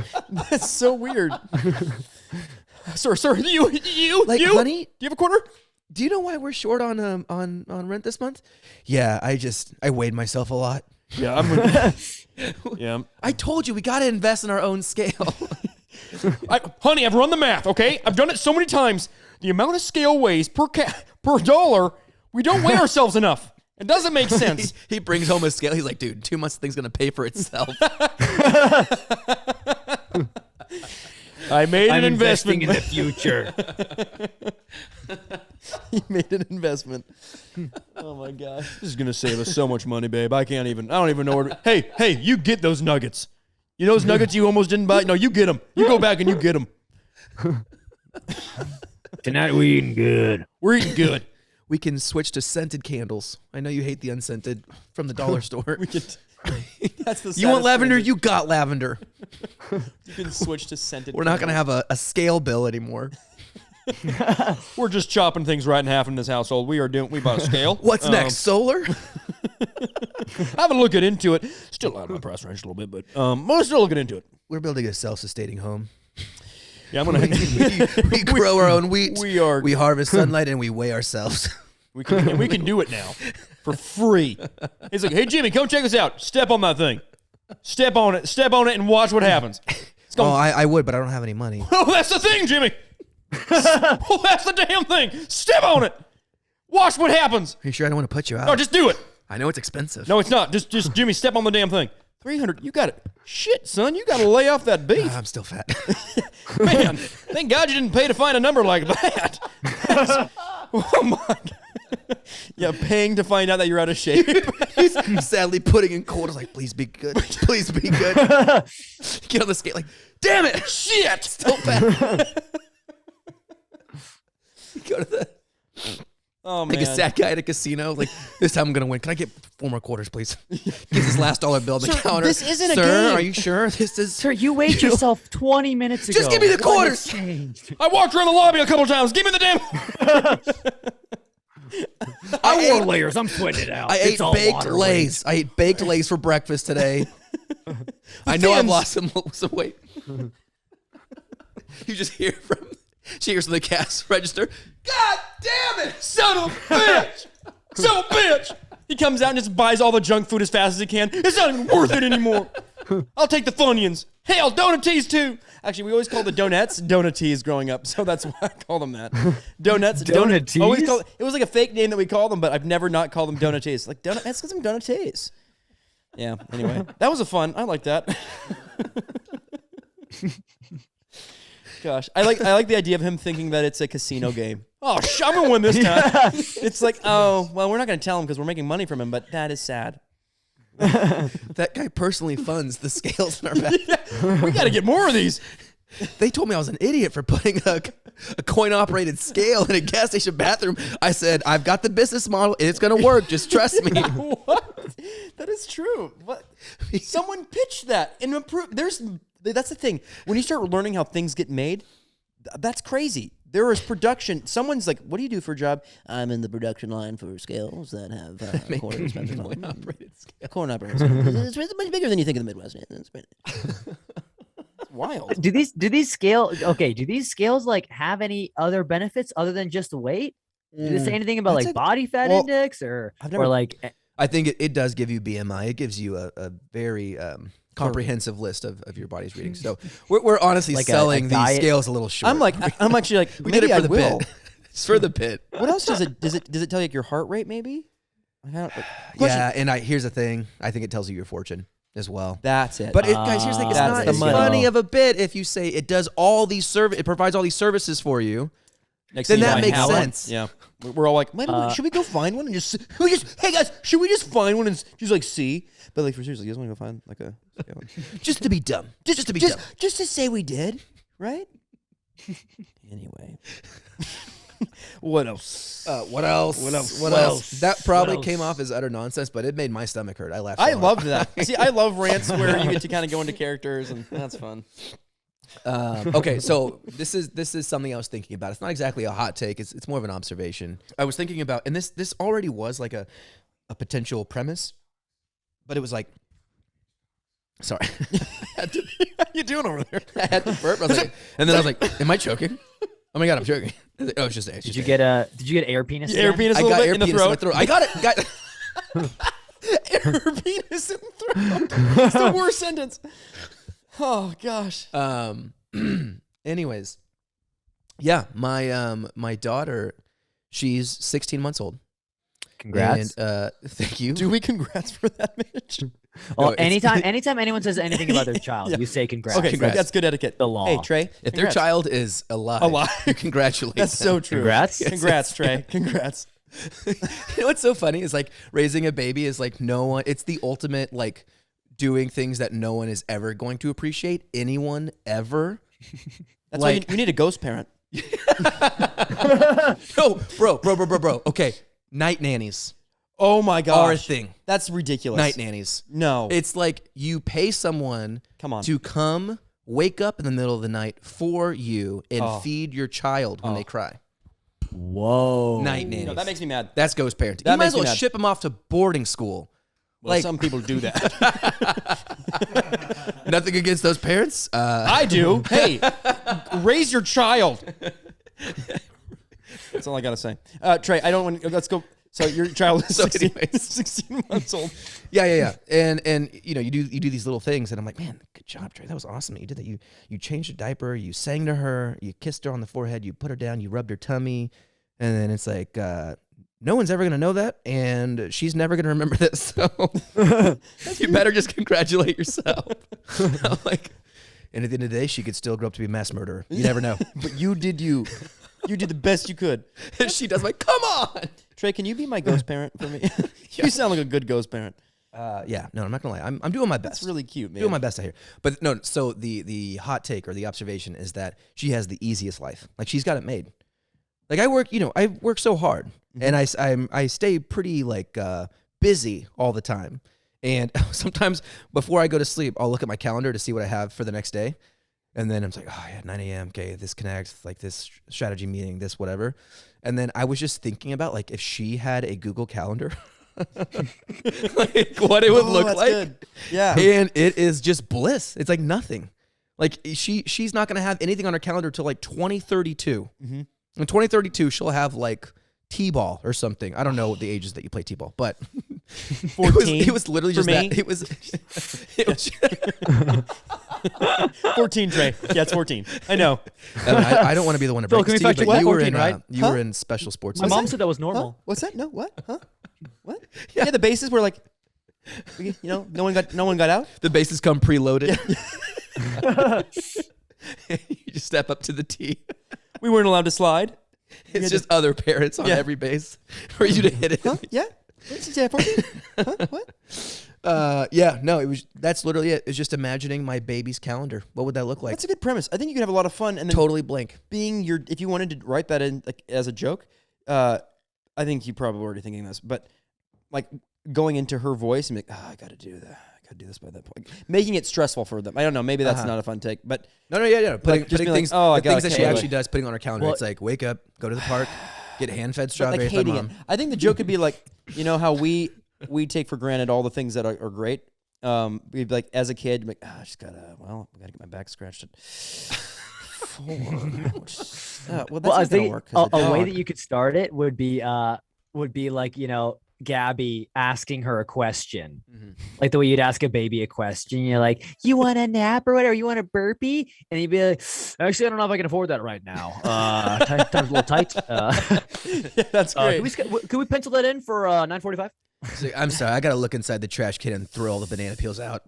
That's so weird. Sir, you, Like, you, honey, do you have a quarter? do you know why we're short on rent this month? Yeah, I weighed myself a lot. Yeah, I'm. Yeah, I told you we got to invest in our own scale. honey, I've run the math. Okay, I've done it so many times. The amount of scale weighs per dollar. We don't weigh ourselves enough. It doesn't make sense. He brings home a scale. He's like, dude, in 2 months the thing's gonna pay for itself. I made an I'm investment investing in the future. He made an investment. Oh my gosh. This is gonna save us so much money, babe. I don't even know where Hey, you get those nuggets. You know those nuggets you almost didn't buy? No, you get them. You go back and you get them. Tonight we eating good. We're eating good. We can switch to scented candles. I know you hate the unscented from the dollar store. That's the You want lavender? transition. You got lavender. You can switch to scented. We're not going to have a scale bill anymore. We're just chopping things right in half in this household. We bought a scale. What's next? Solar? Having to look into it. Still out of my price range a little bit, but we're still looking into it. We're building a self-sustaining home. Yeah, I'm gonna. We grow our own wheat. We harvest sunlight and we weigh ourselves. we can do it now for free. He's like, hey Jimmy, come check this out. Step on that thing. Step on it, and watch what happens. It's Oh, I would, but I don't have any money. Oh, that's the thing, Jimmy. Oh, that's the damn thing. Step on it. Watch what happens. Are you sure I don't want to put you out? No, just do it. I know it's expensive. No, it's not. Just Jimmy, step on the damn thing. 300. You got it. Shit, son, you got to lay off that beef. I'm still fat. Man, thank God you didn't pay to find a number like that. Oh my God. Yeah, paying to find out that you're out of shape. He's sadly putting in quarters like, please be good. Please be good. Get on the scale like, damn it. Shit. Still fat. Go to the... Oh, man. Like a sad guy at a casino. Like, this time I'm going to win. Can I get 4 more quarters, please? Gives his last dollar bill on the counter. this isn't a Sir, game. are you sure? This is... Sir, you weighed yourself 20 minutes ago. Just give me the What quarters. has changed? I walked around the lobby a couple times. Give me the damn. I wore layers. I'm putting it out. I It's ate all baked water Lays. I ate baked Lays for breakfast today. I know I've lost some weight. You just hear from... She hears from the cash register. God damn it! Son of a bitch. Son of a bitch. He comes out and just buys all the junk food as fast as he can. It's not even worth it anymore. I'll take the Funyuns. Hell, Donatees too. Actually, we always called the donuts Donatees growing up, so that's why I call them that. Donuts. Donatees? Always call, it was like a fake name that we called them, but I've never not called them Donatees. Like, that's because I'm Donatees. Yeah, anyway. That was a fun. I like that. Gosh, I like the idea of him thinking that it's a casino game. Oh, I'm gonna win this time. It's like, oh, well, we're not gonna tell him because we're making money from him, but that is sad. That guy personally funds the scales in our back. Yeah, we got to get more of these. They told me I was an idiot for putting a coin-operated scale in a gas station bathroom. I said, I've got the business model. It's going to work. Just trust me. What? That is true. What? Someone pitched that and improved. That's the thing. When you start learning how things get made, that's crazy. There is production. Someone's like, what do you do for a job? I'm in the production line for scales that have corn dispensers on them. Coin-operated scale. Corn operated scales. It's much bigger than you think in the Midwest. It's wild. Do these scales like have any other benefits other than just the weight? Do they say anything about like body fat index or like? I think it does give you BMI. It gives you a very comprehensive list of your body's readings. So we're honestly Like selling a these diet? scales a little short. I'm actually like, we maybe did it for I the will. bit. It's for the bit. What else does it tell you like your heart rate maybe? Yeah, and here's the thing. I think it tells you your fortune as well. That's it. But guys, here's the thing. It's That's not the as money. funny of a bit if you say it does all these it provides all these services for you. Next Then thing you that know, I makes have one. sense. Yeah, we're all like, maybe should we go find one and hey guys, should we just find one and just like see? But like for seriously, you guys want to go find like a Just to be dumb. Just to be dumb. just to say we did, right? Anyway, what else? What else? That probably came off as utter nonsense, but it made my stomach hurt. I laughed. So I hard. loved that. See, I love rants where you get to kind of go into characters, and that's fun. Okay, so this is something I was thinking about. It's not exactly a hot take. It's more of an observation. I was thinking about, and this already was like a potential premise, but it was like, sorry, How you doing over there? I had to burp. I was like, and then I was like, am I choking? Oh my god, I'm choking. Oh, it's just air. Did you get air penis? Air again? penis a I little got bit air in the penis in my throat. throat. I got it. Air penis in the throat. It's the worst sentence. Oh gosh. Anyways, yeah, my daughter, she's 16 months old. Congrats. And thank you. Do we congrats for that, Mitch? Well, No, it's- anytime anyone says anything about their child, you say congrats. Okay, Congrats. that's good etiquette. The law. Hey, Trey. If their congrats. child is alive, you congratulate That's them. so true. Congrats. Congrats, Trey. Congrats. You know what's so funny is like raising a baby is like no one. It's the ultimate like doing things that no one is ever going to appreciate. Anyone ever. That's Like- why you need a ghost parent. No, bro. Okay, night nannies Oh my are a gosh. thing. That's ridiculous. Night nannies. No. It's like you pay someone Come on. to come wake up in the middle of the night for you and feed your child when they cry. Whoa. Night nannies. No, that makes me mad. That's ghost parenting. That You might makes as me well mad. ship them off to boarding school. Well, like some people do that. nothing against those parents. I do. Hey, raise your child. That's all I gotta say. Trey, I don't want. Let's go. So your child is So 16, anyways. 16 months old. Yeah. And you know, you do these little things, and I'm like, man, good job, Trey. That was awesome. You did that. You changed a diaper. You sang to her. You kissed her on the forehead. You put her down. You rubbed her tummy, and then it's like, no one's ever gonna know that, and she's never gonna remember this. So you better just congratulate yourself. I'm like, and at the end of the day, she could still grow up to be a mass murderer. You never know. But you did you. You did the best you could. And she does like, come on. Trey, can you be my ghost parent for me? You sound like a good ghost parent. Yeah, no, I'm not gonna lie. I'm doing my best. That's really cute, man. Doing my best out here. But no, so the hot take or the observation is that she has the easiest life. Like she's got it made. Like I work so hard, and I stay pretty like busy all the time. And sometimes before I go to sleep, I'll look at my calendar to see what I have for the next day. And then I'm like, oh yeah, 9 a.m. Okay, this connects, like this strategy meeting, this whatever. And then I was just thinking about like if she had a Google Calendar, like what it would look that's like. good. Yeah. And it is just bliss. It's like nothing. Like she's not gonna have anything on her calendar till like 2032. Mm-hmm. In 2032, she'll have like T-ball or something. I don't know what the ages that you play T-ball, but 14 it was literally for just me? that. It was 14, Trey. Yeah, it's 14. I know. I don't want to be the one to Phil, break can it we to you, fact check but you were 14, in right? you were in special sports. My mom Center. said that was Huh? normal. What's that? No, what? Huh? What? Yeah, the bases were like, you know, no one got out. The bases come preloaded. You just step up to the tee. We weren't allowed to slide. It's just other parents on Yeah. every base for you to hit it. Huh? Yeah. What's it, 14? Huh? What? Yeah, no, that's literally it. It's just imagining my baby's calendar. What would that look like? That's a good premise. I think you could have a lot of fun and then Totally blank. being your. If you wanted to write that in like, as a joke, I think you probably were already thinking this, but like going into her voice and be like, I got to do that. I got to do this by that point. Making it stressful for them. I don't know. Maybe that's not a fun take, but Yeah. Putting just be like, things, oh, I the things gotta that she can't actually wait. does, putting on her calendar. Well- It's like, wake up, go to the park, get hand-fed like strawberries by hating it. mom. I think the joke could be like, you know how we take for granted all the things that are great. We'd be like, as a kid, like, I just gotta get my back scratched at 4. Well, that's Well, I not gonna think work. 'cause a the way dog- that you could start it would be like, you know, Gabby asking her a question, like the way you'd ask a baby a question. You're like, you want a nap or whatever? You want a burpee? And you'd be like, actually, I don't know if I can afford that right now. Time's a little tight. Yeah, that's great. Can we pencil that in for 9:45? It's like, I'm sorry, I gotta look inside the trash can and throw all the banana peels out.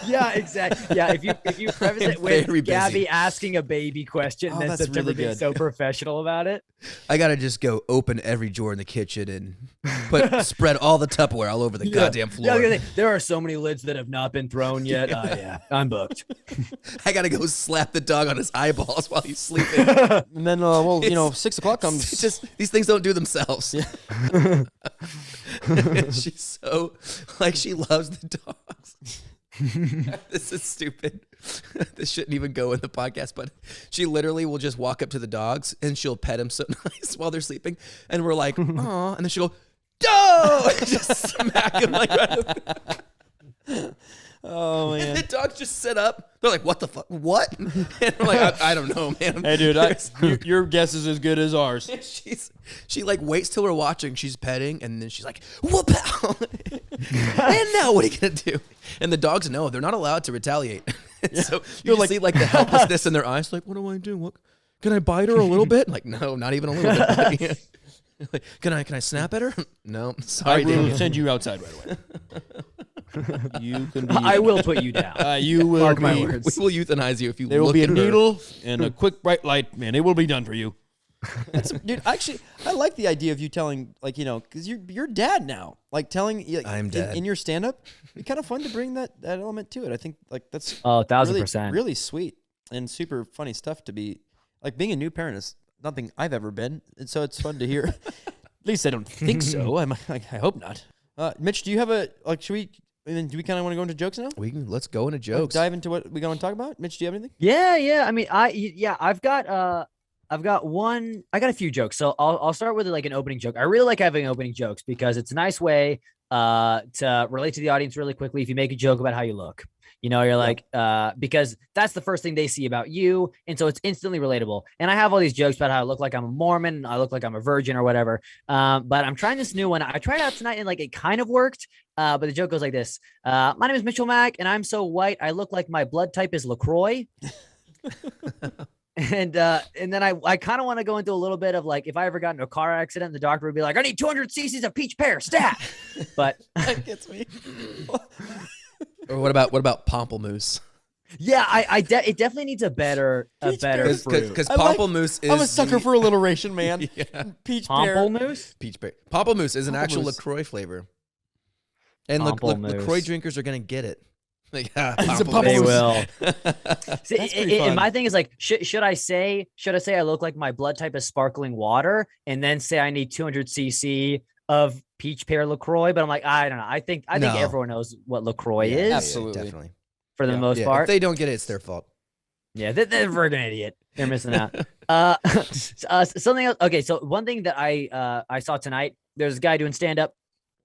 Yeah, exactly. Yeah, if you preface it Very with busy. Gabby asking a baby question, Oh, then that's September really being good. so professional about it. I gotta just go open every drawer in the kitchen and spread all the Tupperware all over the goddamn floor. Yeah, I was gonna say, there are so many lids that have not been thrown yet. Yeah, I'm booked. I gotta go slap the dog on his eyeballs while he's sleeping. And then, well, you know, 6 o'clock comes. It's just these things don't do themselves. She's so like she loves the dogs. This is stupid. This shouldn't even go in the podcast, but she literally will just walk up to the dogs and she'll pet them so nice while they're sleeping, and we're like, "Aw," and then she'll go, "No!" and just smack him like right in the Oh And man. the dogs just sit up. They're like, "What the fuck? What?" And I'm like, I don't know, man. Hey, dude, your guess is as good as ours. She like waits till we're watching. She's petting, and then she's like, "Whoop!" And now what are you gonna do? And the dogs know they're not allowed to retaliate. So you just see like the helplessness in their eyes. Like, what do I do? What can I bite her a little bit? Like, no, not even a little bit. Like, can I snap at her? No, sorry, I will Daniel. send you outside right away. You can be. I will put you down. You will Mark my be. words. We will euthanize you if you. There will look be a at her. needle and a quick bright light, man. It will be done for you. Dude, actually, I like the idea of you telling, like, because you're dad now. Like telling, like, I'm dad. in your stand up. It's kind of fun to bring that element to it. I think like that's 1,000%. really sweet and super funny stuff to be like. Being a new parent is nothing I've ever been, and so it's fun to hear. At least I don't think so. I hope not. Mitch, do you have should we? I mean, do we kind of want to go into jokes now? Let's go into jokes. Dive into what we going to talk about. Mitch, do you have anything? Yeah. I mean, I've got one. I got a few jokes, so I'll start with like an opening joke. I really like having opening jokes because it's a nice way to relate to the audience really quickly. If you make a joke about how you look, you're like, because that's the first thing they see about you, and so it's instantly relatable. And I have all these jokes about how I look like I'm a Mormon, I look like I'm a virgin or whatever. But I'm trying this new one. I tried it out tonight, and like it kind of worked. But the joke goes like this: my name is Mitchell Mack, and I'm so white I look like my blood type is LaCroix. And then I kind of want to go into a little bit of like, if I ever got into a car accident, the doctor would be like, I need 200 cc's of peach pear stat. But That gets me. Or what about pamplemousse? yeah, it definitely needs a better fruit. Because pamplemousse is. I'm a sucker for alliteration, man. Yeah. Peach pear. Pamplemousse? Peach pear. Pamplemousse is an actual Pamplemousse. LaCroix flavor. And Pamplemousse. LaCroix drinkers are going to get it. Like, It's a pamplemousse. They will. See, That's pretty fun. and my thing is like, should I say I look like my blood type is sparkling water, and then say I need 200 cc of peach pear LaCroix? But I'm like, I don't know. I think No. everyone knows what Lacroix Yeah, is Absolutely. definitely. for the most Yeah, part. if they don't get it, it's their fault. Yeah, they're a friggin' idiot. They're missing out. Something else. Okay, so one thing that I saw tonight, there's a guy doing stand up,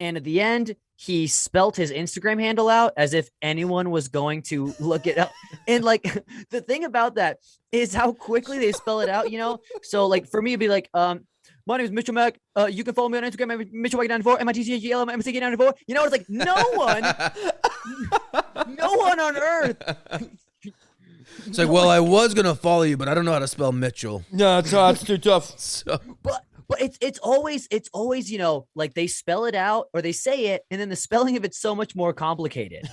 and at the end he spelt his Instagram handle out as if anyone was going to look it up. And like the thing about that is how quickly they spell it out. So like for me, it'd be like, my name is Mitchell Mack. You can follow me on Instagram at Mitchell Mack 94, MITCHGL, MCK 94. It's like no one on earth. It's like, well, I was going to follow you, but I don't know how to spell Mitchell. No, it's too tough. So, But it's always like they spell it out or they say it, and then the spelling of it's so much more complicated.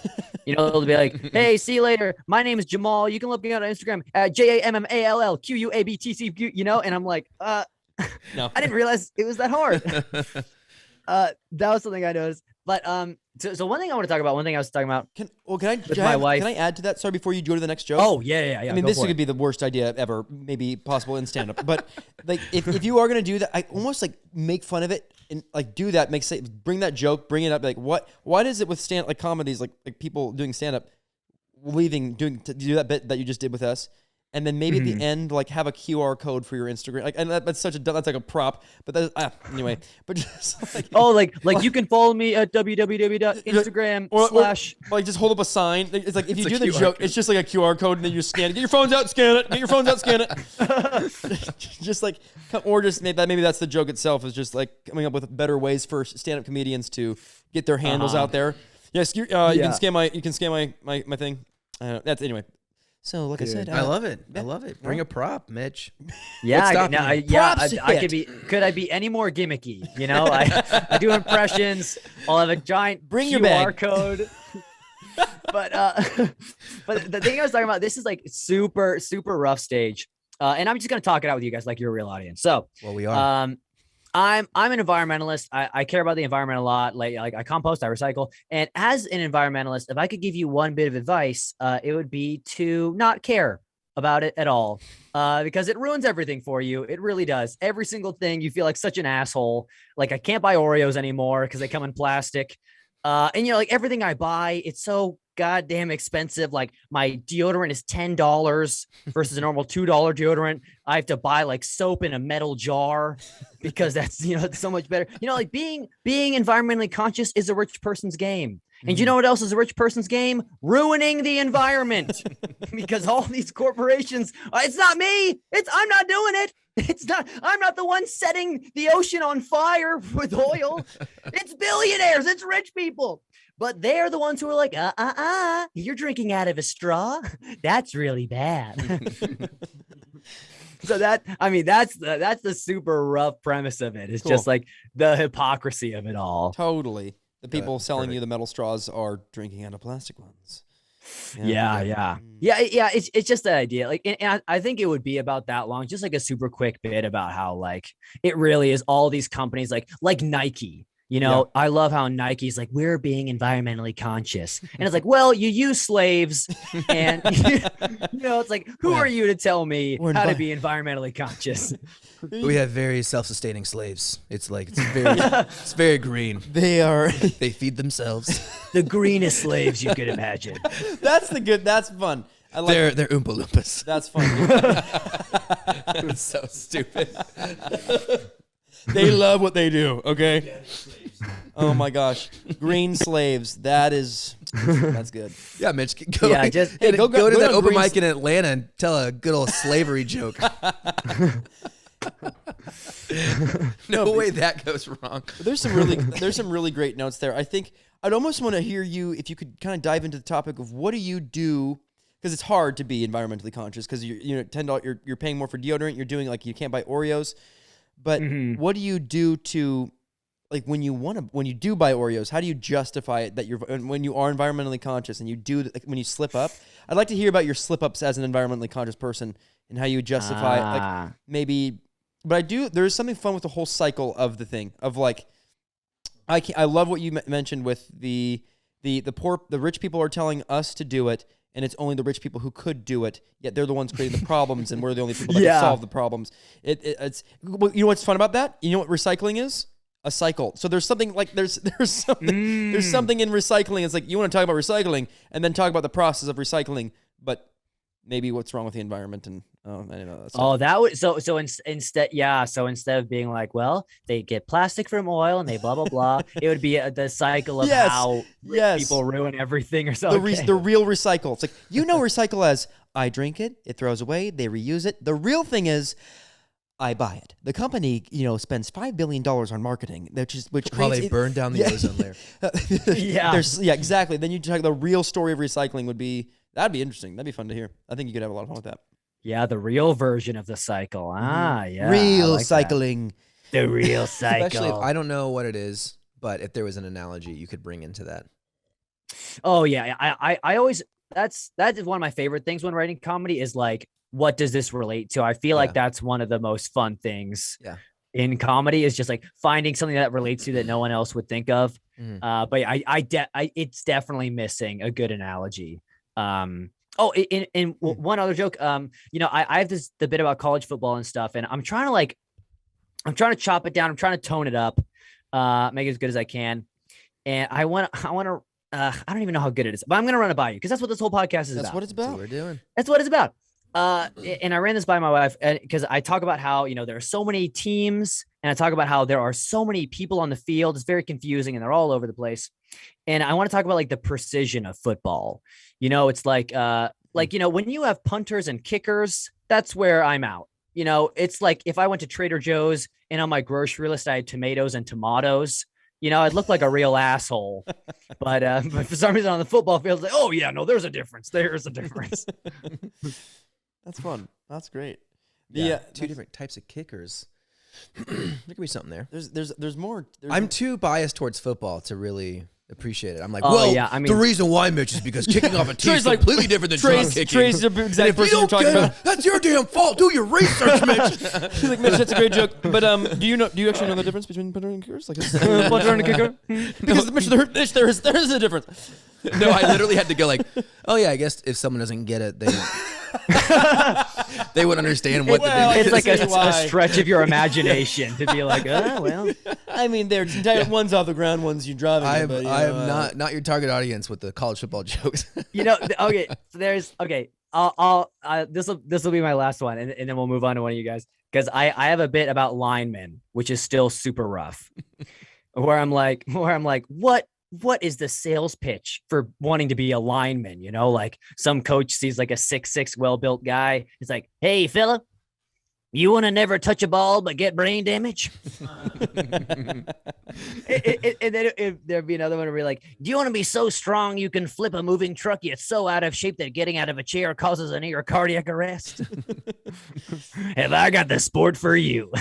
They'll be like, hey, see you later. My name is Jamal. You can look me up on Instagram at JAMMALLQUABTC. And I'm like, No. I didn't realize it was that hard. That was something I noticed. But so one thing I want to talk about, one thing I was talking about. Can I my wife. Can I add to that? Sorry, before you go to the next joke. Oh yeah. I mean, this could be the worst idea ever, maybe possible in stand-up. But like, if you are gonna do that, I almost like make fun of it and like do that, bring that joke, bring it up. Like, why does it with like comedies, like people doing stand-up, to do that bit that you just did with us, and then maybe at the end, like have a QR code for your Instagram, like, and that's like a prop. But that, anyway, but just like like you can follow me at www.instagram/ or like just hold up a sign. It's like if you a do the QR joke, code. it's just like a QR code, and then you just scan it. Get your phones out, scan it. Get your phones out, scan it. Just like, or just maybe that's the joke itself, is just like coming up with better ways for stand-up comedians to get their handles out there. Yes, you can scan my thing. That's anyway. So, like I said, I love it. I love it. Bring a prop, Mitch. Yeah, stopping you? I could I be any more gimmicky? I do impressions. I'll have a giant Bring your QR bag. code. but the thing I was talking about, this is like super rough stage, and I'm just gonna talk it out with you guys like you're a real audience. So, Well, we are. I'm an environmentalist. I care about the environment a lot. Like I compost, I recycle. And as an environmentalist, if I could give you one bit of advice, it would be to not care about it at all, because it ruins everything for you. It really does. Every single thing, you feel like such an asshole. Like I can't buy Oreos anymore because they come in plastic. And like everything I buy, it's so goddamn expensive. Like my deodorant is $10 versus a normal $2 deodorant. I have to buy like soap in a metal jar because that's, it's so much better. Like being environmentally conscious is a rich person's game. And you know what else is a rich person's game? Ruining the environment. Because all these corporations, it's not me. I'm not doing it. I'm not the one setting the ocean on fire with oil. It's billionaires. It's rich people. But they're the ones who are like, you're drinking out of a straw. That's really bad. So that's the super rough premise of it. It's just like the hypocrisy of it all. Totally. The people selling you the metal straws are drinking out of plastic ones. Yeah. It's just the idea. Like, and I think it would be about that long. Just like a super quick bit about how like it really is all these companies like Nike. You know, I love how Nike's like, we're being environmentally conscious. And it's like, well, you use slaves. And, it's like, who are you to tell me how to be environmentally conscious? We have very self-sustaining slaves. It's like, it's very green. They feed themselves. The greenest slaves you could imagine. That's fun. I like They're Oompa Loompas. That's fun. It's so stupid. They love what they do, okay? Oh my gosh. Green slaves. That's good. Yeah, Mitch, go Yeah, to that open mic in Atlanta and tell a good old slavery joke. No way that goes wrong. There's some really great notes there. I think I'd almost want to hear you, if you could kind of dive into the topic of what do you do, because it's hard to be environmentally conscious because $10 you're paying more for deodorant, you're doing like you can't buy Oreos. But what do you do to, like, when you do buy Oreos, how do you justify it that when you are environmentally conscious and you do, like, when you slip up? I'd like to hear about your slip ups as an environmentally conscious person and how you justify it. Like, maybe, but there is something fun with the whole cycle of the thing of like, I love what you mentioned with the rich people are telling us to do it. And it's only the rich people who could do it, yet they're the ones creating the problems, and we're the only people that can solve the problems. You know what's fun about that? You know what recycling is? A cycle. So there's something like there's something in recycling. It's like you want to talk about recycling and then talk about the process of recycling, but maybe what's wrong with the environment and that would so instead of being like, well, they get plastic from oil and they blah blah blah, it would be the cycle of how people ruin everything or something. The real recycle. It's like, recycle as I drink it, it throws away, they reuse it. The real thing is I buy it. The company, spends $5 billion on marketing, which while they burn down the ozone layer. Exactly. Then you talk the real story of recycling that'd be interesting. That'd be fun to hear. I think you could have a lot of fun with that. Yeah, the real version of the cycle. Real cycling. The real cycle. Especially if I don't know what it is, but if there was an analogy you could bring into that. Oh yeah, I always that is one of my favorite things when writing comedy is like, what does this relate to? I feel like that's one of the most fun things. Yeah. In comedy is just like finding something that relates to that no one else would think of. But it's definitely missing a good analogy. One other joke. I have the bit about college football and stuff, and I'm trying to chop it down. I'm trying to tone it up, make it as good as I can. And I want to. I don't even know how good it is, but I'm gonna run it by you because that's what this whole podcast is about. That's what it's about. That's what we're doing. That's what it's about. And I ran this by my wife because I talk about how, there are so many teams, and I talk about how there are so many people on the field. It's very confusing and they're all over the place. And I want to talk about like the precision of football. It's like, when you have punters and kickers, that's where I'm out. It's like if I went to Trader Joe's and on my grocery list, I had tomatoes and tomatoes, I'd look like a real asshole, but for some reason on the football field, it's like, oh yeah, no, there's a difference. There's a difference. That's fun. That's great. Yeah, two different types of kickers. There could be something there. There's more. I'm too biased towards football to really appreciate it. I'm like, the reason why, Mitch, is because kicking off a tee is completely different than drop kicking. Trey's the exact person you're talking about. That's your damn fault. Do your research, Mitch. He's like, Mitch, that's a great joke. But do you actually know the difference between punter and kickers? Like punter and kicker? Because Mitch, there is a difference. No, I literally had to go like, oh yeah, I guess if someone doesn't get it, they would understand what the difference is. It's like a stretch of your imagination to be like, I mean, they're one's off the ground, one's you driving. I am not your target audience with the college football jokes. Okay. So this will be my last one, and then we'll move on to one of you guys because I have a bit about linemen, which is still super rough. where I'm like, what is the sales pitch for wanting to be a lineman? Like some coach sees like a 6'6" well-built guy. He's like, hey, fella, you want to never touch a ball but get brain damage? And then there'd be another one where we're like, do you want to be so strong you can flip a moving truck yet so out of shape that getting out of a chair causes a near cardiac arrest? Have I got the sport for you?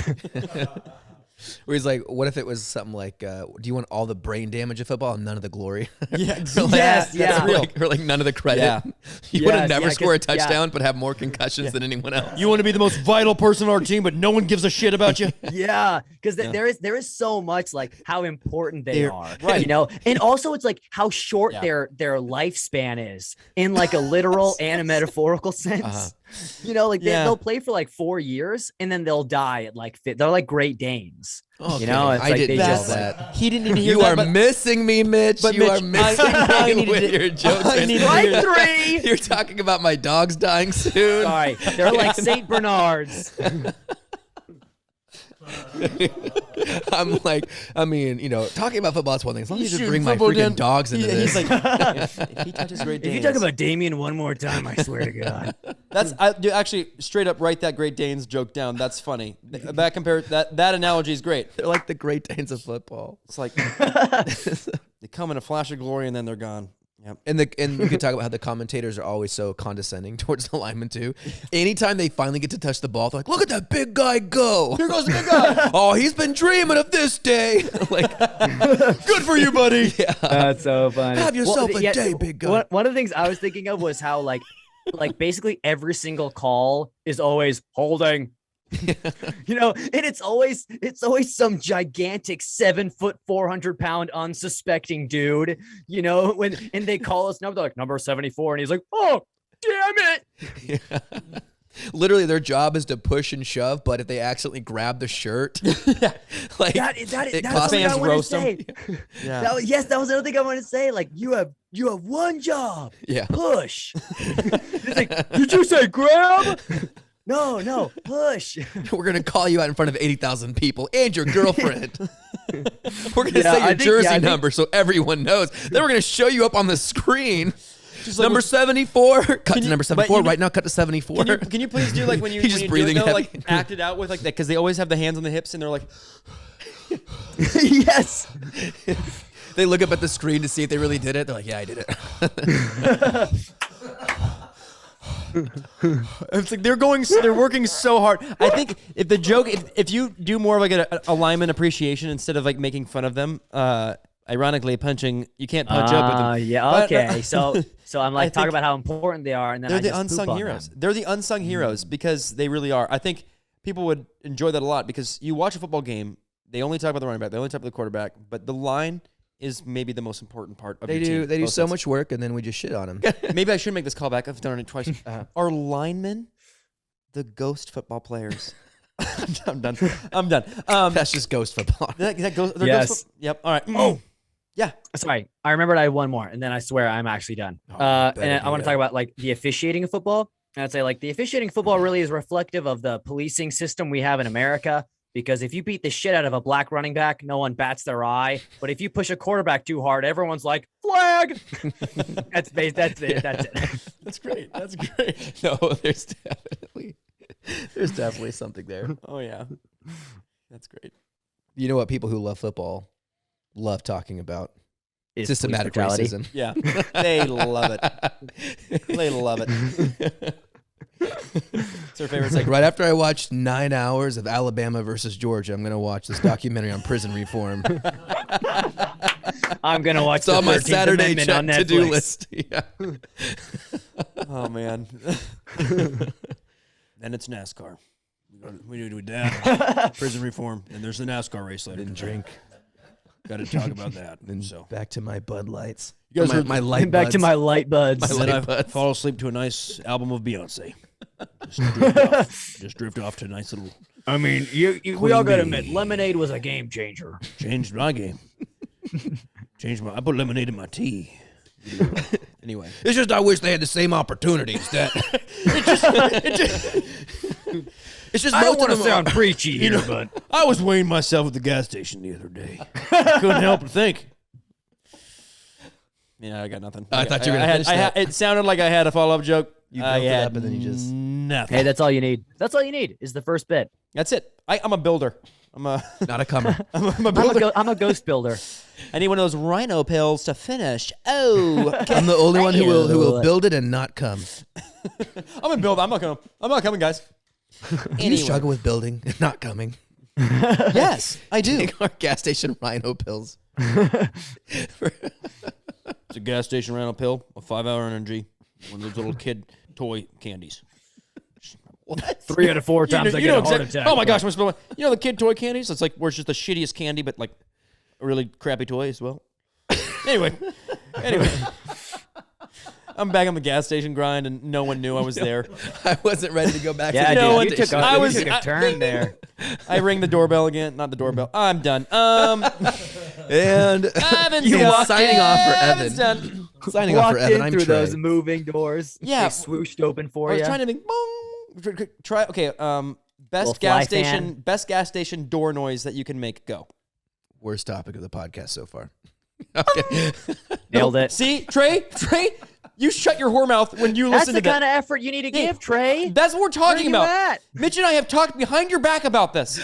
Where he's like, what if it was something like, do you want all the brain damage of football and none of the glory? Yeah, Or like, Yes, yeah. Or like none of the credit. Yeah. You want to Yes, never yeah, score a 'cause- yeah. touchdown, but have more concussions than anyone else. You want to be the most vital person on our team, but no one gives a shit about you. Yeah, because there is so much like how important they They're- are, right. You know, and also it's like how short Yeah. their lifespan is in like a literal and a metaphorical sense. Uh-huh. You know, like Yeah. they'll play for like 4 years and then they'll die at like they're like Great Danes. Okay. You know, it's I like didn't they know just that. He didn't need to hear You that, are but missing me, Mitch. but You Mitch, are missing I me needed with to- your jokes. I and- needed to Strike hear that. 3. You're talking about my dogs dying soon. Sorry, they're like Saint Bernards. I'm like, I mean, you know, talking about football is one thing. As long as you just shoot bring my football freaking down. dogs into He's this. like, if he touches Great If you Danes, talk about Damien one more time, I swear to God. that's dude, actually straight up write that Great Danes joke down. That's funny. That analogy is great. They're like the Great Danes of football. It's like they come in a flash of glory and then they're gone. Yep. And you could talk about how the commentators are always so condescending towards the linemen too. Anytime they finally get to touch the ball, they're like, "Look at that big guy go! Here goes the big guy! Oh, he's been dreaming of this day. Like, good for you, buddy. Yeah, That's so funny. have yourself a day, big guy." One of the things I was thinking of was how like basically every single call is always holding. You know, and it's always some gigantic 7 foot 400 pound unsuspecting dude, you know, and they call us number, they're like number 74 and he's like, oh damn it. Yeah. Literally, their job is to push and shove, but if they accidentally grab the shirt, like That's it something costs I fans wanted to roast 'em. say. Yeah. That was another thing I wanted to say. Like you have one job. Yeah. Push. It's like, did you say grab? No, push. We're gonna call you out in front of 80,000 people and your girlfriend. We're gonna Yeah, say your I think- jersey yeah, I think- number so everyone knows. Then we're gonna show you up on the screen. Number 74. Cut to number 74 right now. Cut to 74. Can you please do like when you He's when just you breathing do it, though, heavy. like act it out with like that because they always have the hands on the hips and they're like Yes. They look up at the screen to see if they really did it. They're like, "Yeah, I did it." it's like they're working so hard. I think if the joke if you do more of like a lineman appreciation instead of like making fun of them, ironically punching you can't punch up with them. Yeah. But- Okay. So I'm I like talking think about how important they are, and then They're I the just poop unsung on heroes. them. They're the unsung heroes because they really are. I think people would enjoy that a lot because you watch a football game, they only talk about the running back, they only talk about the quarterback, but the line is maybe the most important part of They your do. team. They do Both so sides. much work, and then we just shit on them. Maybe I should make this callback. I've done it twice. Are linemen the ghost football players? I'm done. That's just ghost football. That goes. Yes. Yep. All right. Oh, yeah. Sorry, I remembered I had one more, and then I swear I'm actually done. better And I do want to that. talk about like the officiating of football. And I'd say like the officiating of football really is reflective of the policing system we have in America. Because if you beat the shit out of a black running back, no one bats their eye. But if you push a quarterback too hard, everyone's like, flag. That's it. That's it. That's great. That's great. No, there's definitely something there. Oh yeah. That's great. You know what? People who love football love talking about Is systematic police brutality. racism. Yeah. They love it. They love it. It's their favorite. It's like right after I watched 9 hours of Alabama versus Georgia, I'm gonna watch this documentary on prison reform. I'm gonna watch It's on the my 13th Saturday Amendment on to do Netflix. list. Yeah. Oh man. Then it's NASCAR. We need to do that. Prison reform. And there's the NASCAR race later. Didn't drink. Got to talk about that. Then So back to my Bud Lights. You guys my, heard- my light Back to buds. my light buds. My and light then I buds. fall asleep to a nice album of Beyonce. Just drift off to a nice little I mean, we all gotta admit, Lemonade was a game changer. changed my game. I put lemonade in my tea. Anyway. It's just I wish they had the same opportunities. That it's just I don't most want of to them sound preachy here, but I was weighing myself at the gas station the other day. Couldn't help but think. Yeah, I got nothing. I thought you were gonna finish that. It sounded like I had a follow-up joke. You I broke it had up and then you just- nothing. hey, that's all you need. That's all you need is the first bit. That's it. I'm a builder. I'm a not a comer. I'm a builder. I'm a ghost builder. I need one of those rhino pills to finish. Oh, okay. I'm the only one who will build it and not come. I'm a builder. I'm not coming, guys. Do you struggle with building and not coming? Yes, I do. Take our gas station rhino pills. It's a gas station rhino pill, a 5-hour energy, one of those little kid toy candies. What? 3 out of 4 times I get a heart attack. Oh my gosh, you know the kid toy candies? It's like where it's just the shittiest candy, but like a really crappy toy as well. Anyway. I'm back on the gas station grind, and no one knew I was there. I wasn't ready to go back. Yeah, to the no dude, one- you took I a, was- you took a turn there. I ring the doorbell again. Not the doorbell. I'm done. And Evan's you done. signing off for Evan's Evan. done. Signing off for Walked Evan. in I'm through Trey. those moving doors. Yeah. They swooshed open for I was you. trying to think. Bong. Try. Okay. Little Best fly gas station. fan. Best gas station door noise that you can make. Go. Worst topic of the podcast so far. Okay. Nailed it. See, Trey. You shut your whore mouth when you That's listen the to that. kind of effort you need to give, Trey. That's what we're talking Where you about. at? Mitch and I have talked behind your back about this.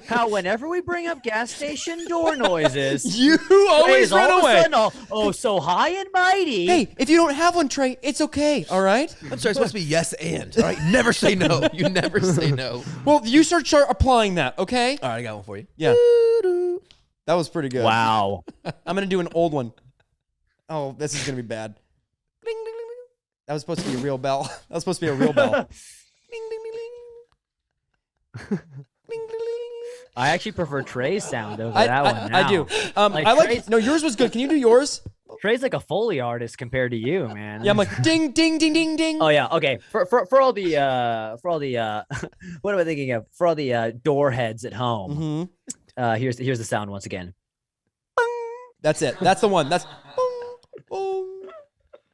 How whenever we bring up gas station door noises, You always Trey's all run of a away. sudden so high and mighty. Hey, if you don't have one, Trey, it's okay. All right. I'm sorry, it's supposed to be yes and. All right, never say no. You never say no. Well, you start applying that. Okay. All right, I got one for you. Yeah. That was pretty good. Wow. I'm gonna do an old one. Oh, this is gonna be bad. Ding, ding, ding, ding. That was supposed to be a real bell. That was supposed to be a real bell. Ding, ding, ding, ding. Ding, ding, ding. I actually prefer Trey's sound over that one now. I do. Like I like. Trey's- No, yours was good. Can you do yours? Trey's like a Foley artist compared to you, man. Yeah, I'm like ding, ding, ding, ding, ding. Oh yeah, okay. For all the what am I thinking of? For all the door heads at home. Mm-hmm. Here's the sound once again. That's it. That's the one. That's. Boom, boom,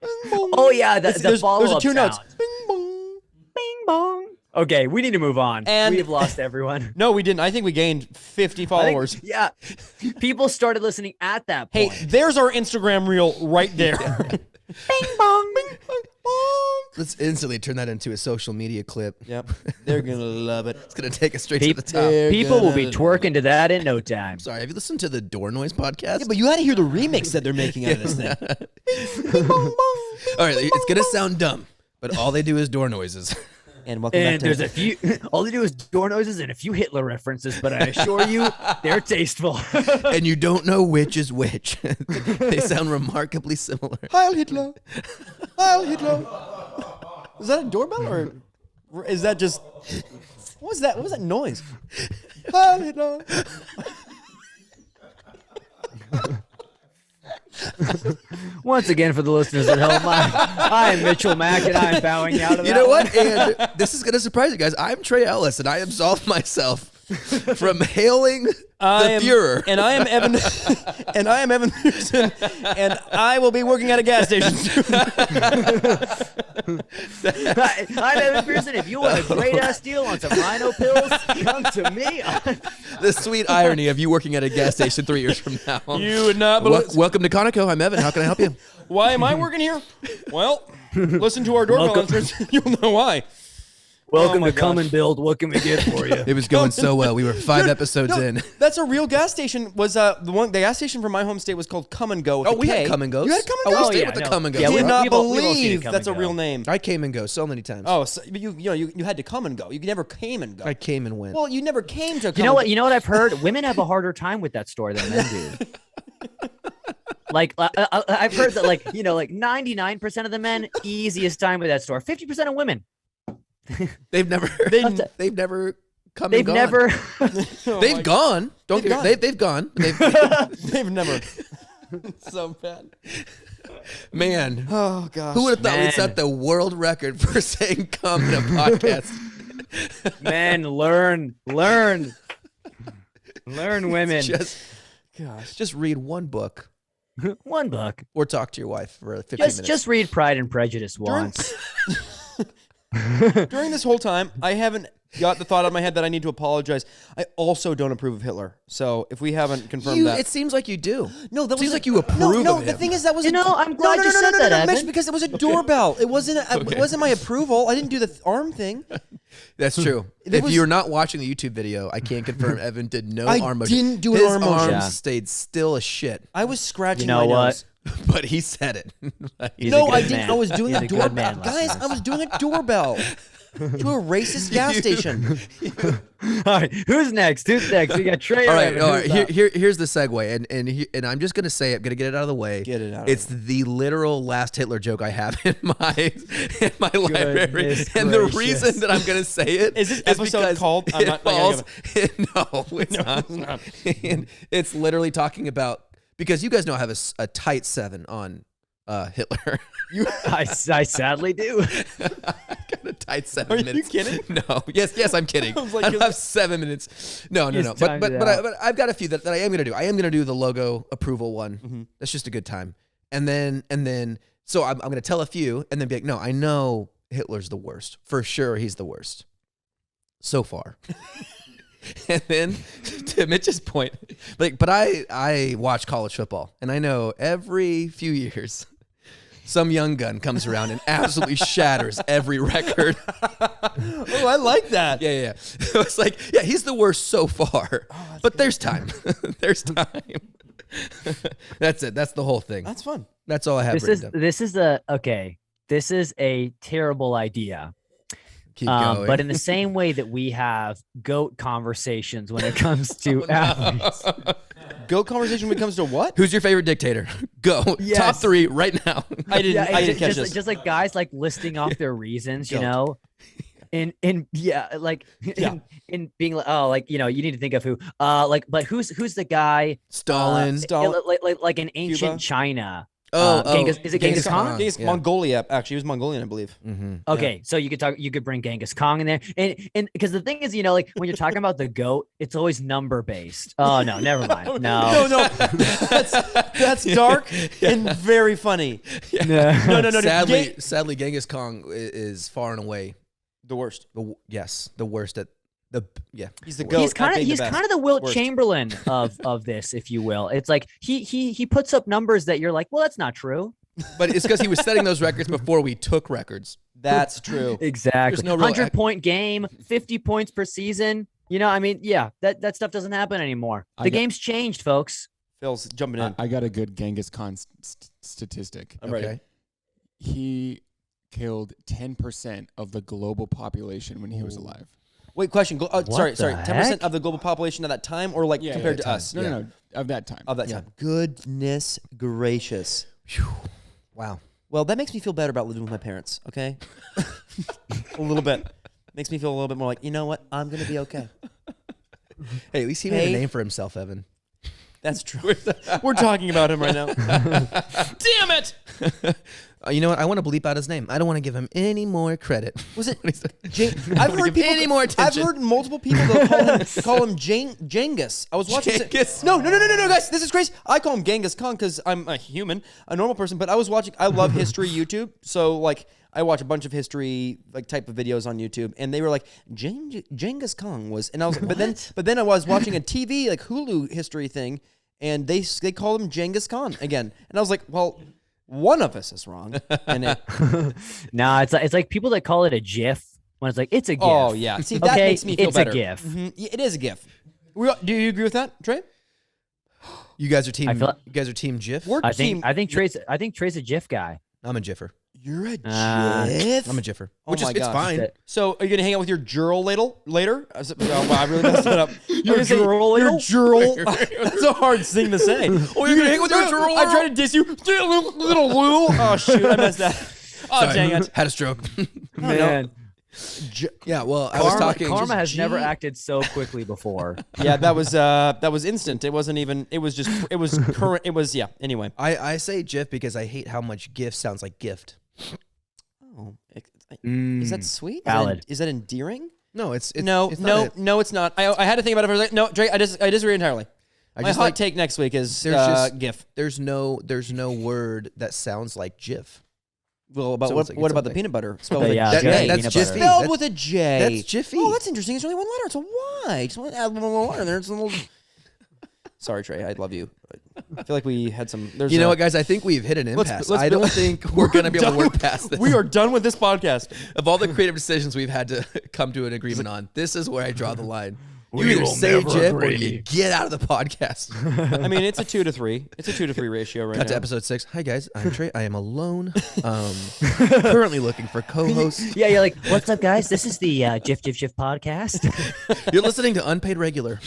bing, boom. Oh yeah, the There's follow-up two notes. sound. Bing, bong. Bing bong. Okay, we need to move on. And- We've lost everyone. No, we didn't. I think we gained 50 I think- followers. yeah, people started listening at that Hey, point. there's our Instagram reel right there. Bing bong. Bing, bong, bong. Let's instantly turn that into a social media clip. Yep, they're gonna love it. It's gonna take us straight Peop- to the top. People will be twerking to that in no time. Sorry, have you listened to the Door Noise podcast? Yeah, but you got to hear the remix that they're making out of this thing. Bing, bong, bong. All right, it's gonna sound dumb, but all they do is door noises. And welcome back And to there's a few. All they do is door noises and a few Hitler references, but I assure you, they're tasteful. And you don't know which is which. They sound remarkably similar. Heil Hitler. Heil Hitler. Is that a doorbell or is that just what was that? What was that noise? Heil Hitler. Once again, for the listeners at home, I'm Mitchell Mack, and I'm bowing out of You that know one. what? And this is gonna surprise you guys. I'm Trey Ellis, and I absolved myself from hailing the Fuhrer. And I am Evan. And I am Evan Pearson. And I will be working at a gas station soon. I'm Evan Pearson. If you want a great ass deal on some rhino pills, come to me. The sweet irony of you working at a gas station 3 years from now. You would not believe. Welcome to Conoco. I'm Evan. How can I help you? Why am I working here? Well, listen to our doorbell Welcome. entrance. You'll know why. Welcome my to Come gosh. and Build. What can we get for you? It was going so well. We were 5 episodes No, in. That's a real gas station. Was the gas station from my home state was called Come and Go. with Oh, a we K. had come and goes. You had Come and Oh, Go. we Oh, stayed yeah, with the no. come and go. Yeah, I did not we've all seen it believe come that's a and real go. name. I came and go so many times. Oh, so, but you had to come and go. You never came and go. I came and went. Well, you never came to. You know what? You know what I've heard? Women have a harder time with that store than men do. Like I've heard that, like 99% of the men easiest time with that store. 50% of women. They've never. They've never come. They've and gone. never. They've gone. Don't They've get gone. They've gone. They've never. So bad. Man, Oh gosh. who would have thought we'd Man. set the world record for saying "come" in a podcast? Men, learn, women. Just read one book One book. or talk to your wife for 15 minutes. Just read Pride and Prejudice once. During this whole time, I haven't got the thought out of my head that I need to apologize. I also don't approve of Hitler. So if we haven't confirmed that, It seems like you do. no, that seems was like you approve No, of the him. thing is that was You know, I'm glad no, you said that, Mitch, Evan. because it was a doorbell. It wasn't. It wasn't my approval. I didn't do the arm thing. That's true. It If was- you're not watching the YouTube video, I can confirm Evan did no I arm motion. didn't do an His arm motion. arms Yeah. stayed still as shit, I was scratching You know my what? nose. but he said it. He's a No, good I didn't. man. I was doing He's a a good doorbell. man, Guys, listeners. I was doing a doorbell. to a racist gas station. All right, who's next? Who's next? We got Trey. All right, Evan. all right. Who's up? Here's the segue, and I'm just gonna say it. I'm gonna get it out of the way. Get it out of It's the the literal last Hitler joke I have in my library, Goodness and the gracious. reason that I'm gonna say it Is this episode because called? I'm it not gonna falls. No, it's not. And it's literally talking about because you guys know I have a tight 7 on Hitler. I sadly do. I got a tight 7 Are you minutes. kidding? No. Yes, I'm kidding. I was like, I don't have 7 minutes. No. Just But timed it but out. but I've got a few that I am gonna do. I am gonna do the logo approval one. Mm-hmm. That's just a good time. And then so I'm gonna tell a few and then be like, no, I know Hitler's the worst for sure. He's the worst so far. And then to Mitch's point, but I watch college football and I know every few years some young gun comes around and absolutely shatters every record. Oh, I like that. Yeah. It's like, yeah, he's the worst so far. But there's time. There's time. That's it. That's the whole thing. That's fun. That's all I have. This is a terrible idea. Keep going. But in the same way that we have goat conversations when it comes to athletes. Goat conversation when it comes to what? Who's your favorite dictator? Go. Yes. Top 3 right now. I didn't catch just, this. just like guys like listing off their reasons, you Goat. know, in being like, oh, like, you know, you need to think of who, but who's the guy? Stalin. Like in ancient Cuba? China. Oh, is it Genghis Khan? Genghis Yeah. Mongolia. Actually, he was Mongolian, I believe. Mm-hmm. Okay, so you could bring Genghis Khan in there, and because the thing is, you know, like when you're talking about the goat, it's always number based. Oh no, never mind. No. That's dark and very funny. No. Sadly, Genghis Khan is far and away The worst. the worst at the He's the goat. He's kind at being of the best. the Wilt Worst. Chamberlain of this, if you will. It's like he puts up numbers that you're like, well, that's not true. But it's because he was setting those records before we took records. That's true. Exactly. There's no real 100-point game, 50 points per season. You know, I mean, yeah, that stuff doesn't happen anymore. The game's changed, folks. Phil's jumping in. I got a good Genghis Khan statistic. I'm ready. Okay. He killed 10% of the global population when he was alive. Wait, question. Sorry. the 10% heck? of the global population at that time, or like compared to time. us? No, of that time. Of that time. Goodness gracious. Wow. Well, that makes me feel better about living with my parents. Okay, a little bit. Makes me feel a little bit more like, you know what? I'm gonna be okay. Hey, at least he made Hey. a name for himself, Evan. That's true. We're talking about him right now. Damn it! You know what? I want to bleep out his name. I don't want to give him any more credit. Was it? I I've don't heard give any more I've attention. heard multiple people though call him Genghis. I was watching. Genghis. No, guys, this is crazy. I call him Genghis Khan because I'm a human, a normal person. But I was watching. I love history YouTube, so like I watch a bunch of history like type of videos on YouTube, and they were like Genghis Khan was, and I was, but then I was watching a TV like Hulu history thing, and they call him Genghis Khan again, and I was like, well. One of us is wrong, and Nah, it's like people that call it a GIF when it's like it's a GIF. oh yeah, see that Okay, makes me feel it's better. a GIF. Mhm. Yeah, it is a GIF. Do you agree with that, Trey? You guys are team. I feel- You guys are team GIF. We're I team. think Trey's a GIF guy. I'm a GIFfer. You're a Uh, GIF. I'm a GIFfer. Oh Which is my it's gosh. fine. So are you gonna hang out with your jurl later? I really messed it up. Your Your jurl? jurl. That's a hard thing to say. Oh, you're gonna hang with your jurl? I tried to diss you, little Lou. Oh shoot, I messed that. Oh Sorry. dang it, Had a stroke. Man, Yeah, well, I was talking. Karma has G- never acted so quickly before. Yeah, that was instant. It wasn't even. It was current. It was Anyway. I say GIF because I hate how much GIF sounds like gift. Oh, is that sweet? Valid. Is that endearing? No, it's No, it's not it. no, it's not. I had to think about it for a second. No, Drake, I disagree entirely. I My just hot like take next week is there's just- GIF. there's no word that sounds like GIF. Well, about So what, it's like- what it's about the like- peanut butter? Spelled Yeah, with yeah, a That- J. that's peanut Jiffy. butter. Spelled That's- with a J. That's Jiffy. Oh, that's interesting. It's only one letter. It's a Y. Just want to add a little more in there. It's a little. Sorry, Trey. I love you. I feel like we had some. There's You know what, guys? I think we've hit an impasse. I don't think we're going to be able to work past this. We are done with this podcast. Of all the creative decisions we've had to come to an agreement on, this is where I draw the line. You either say Jip or you get out of the podcast. I mean, it's a 2 to 3. It's a 2 to 3 ratio right Cut to now. episode 6. Hi guys, I'm Trey. I am alone. Currently looking for co-hosts. Yeah, you're like, what's up, guys? This is the Jif podcast. You're listening to Unpaid Regular.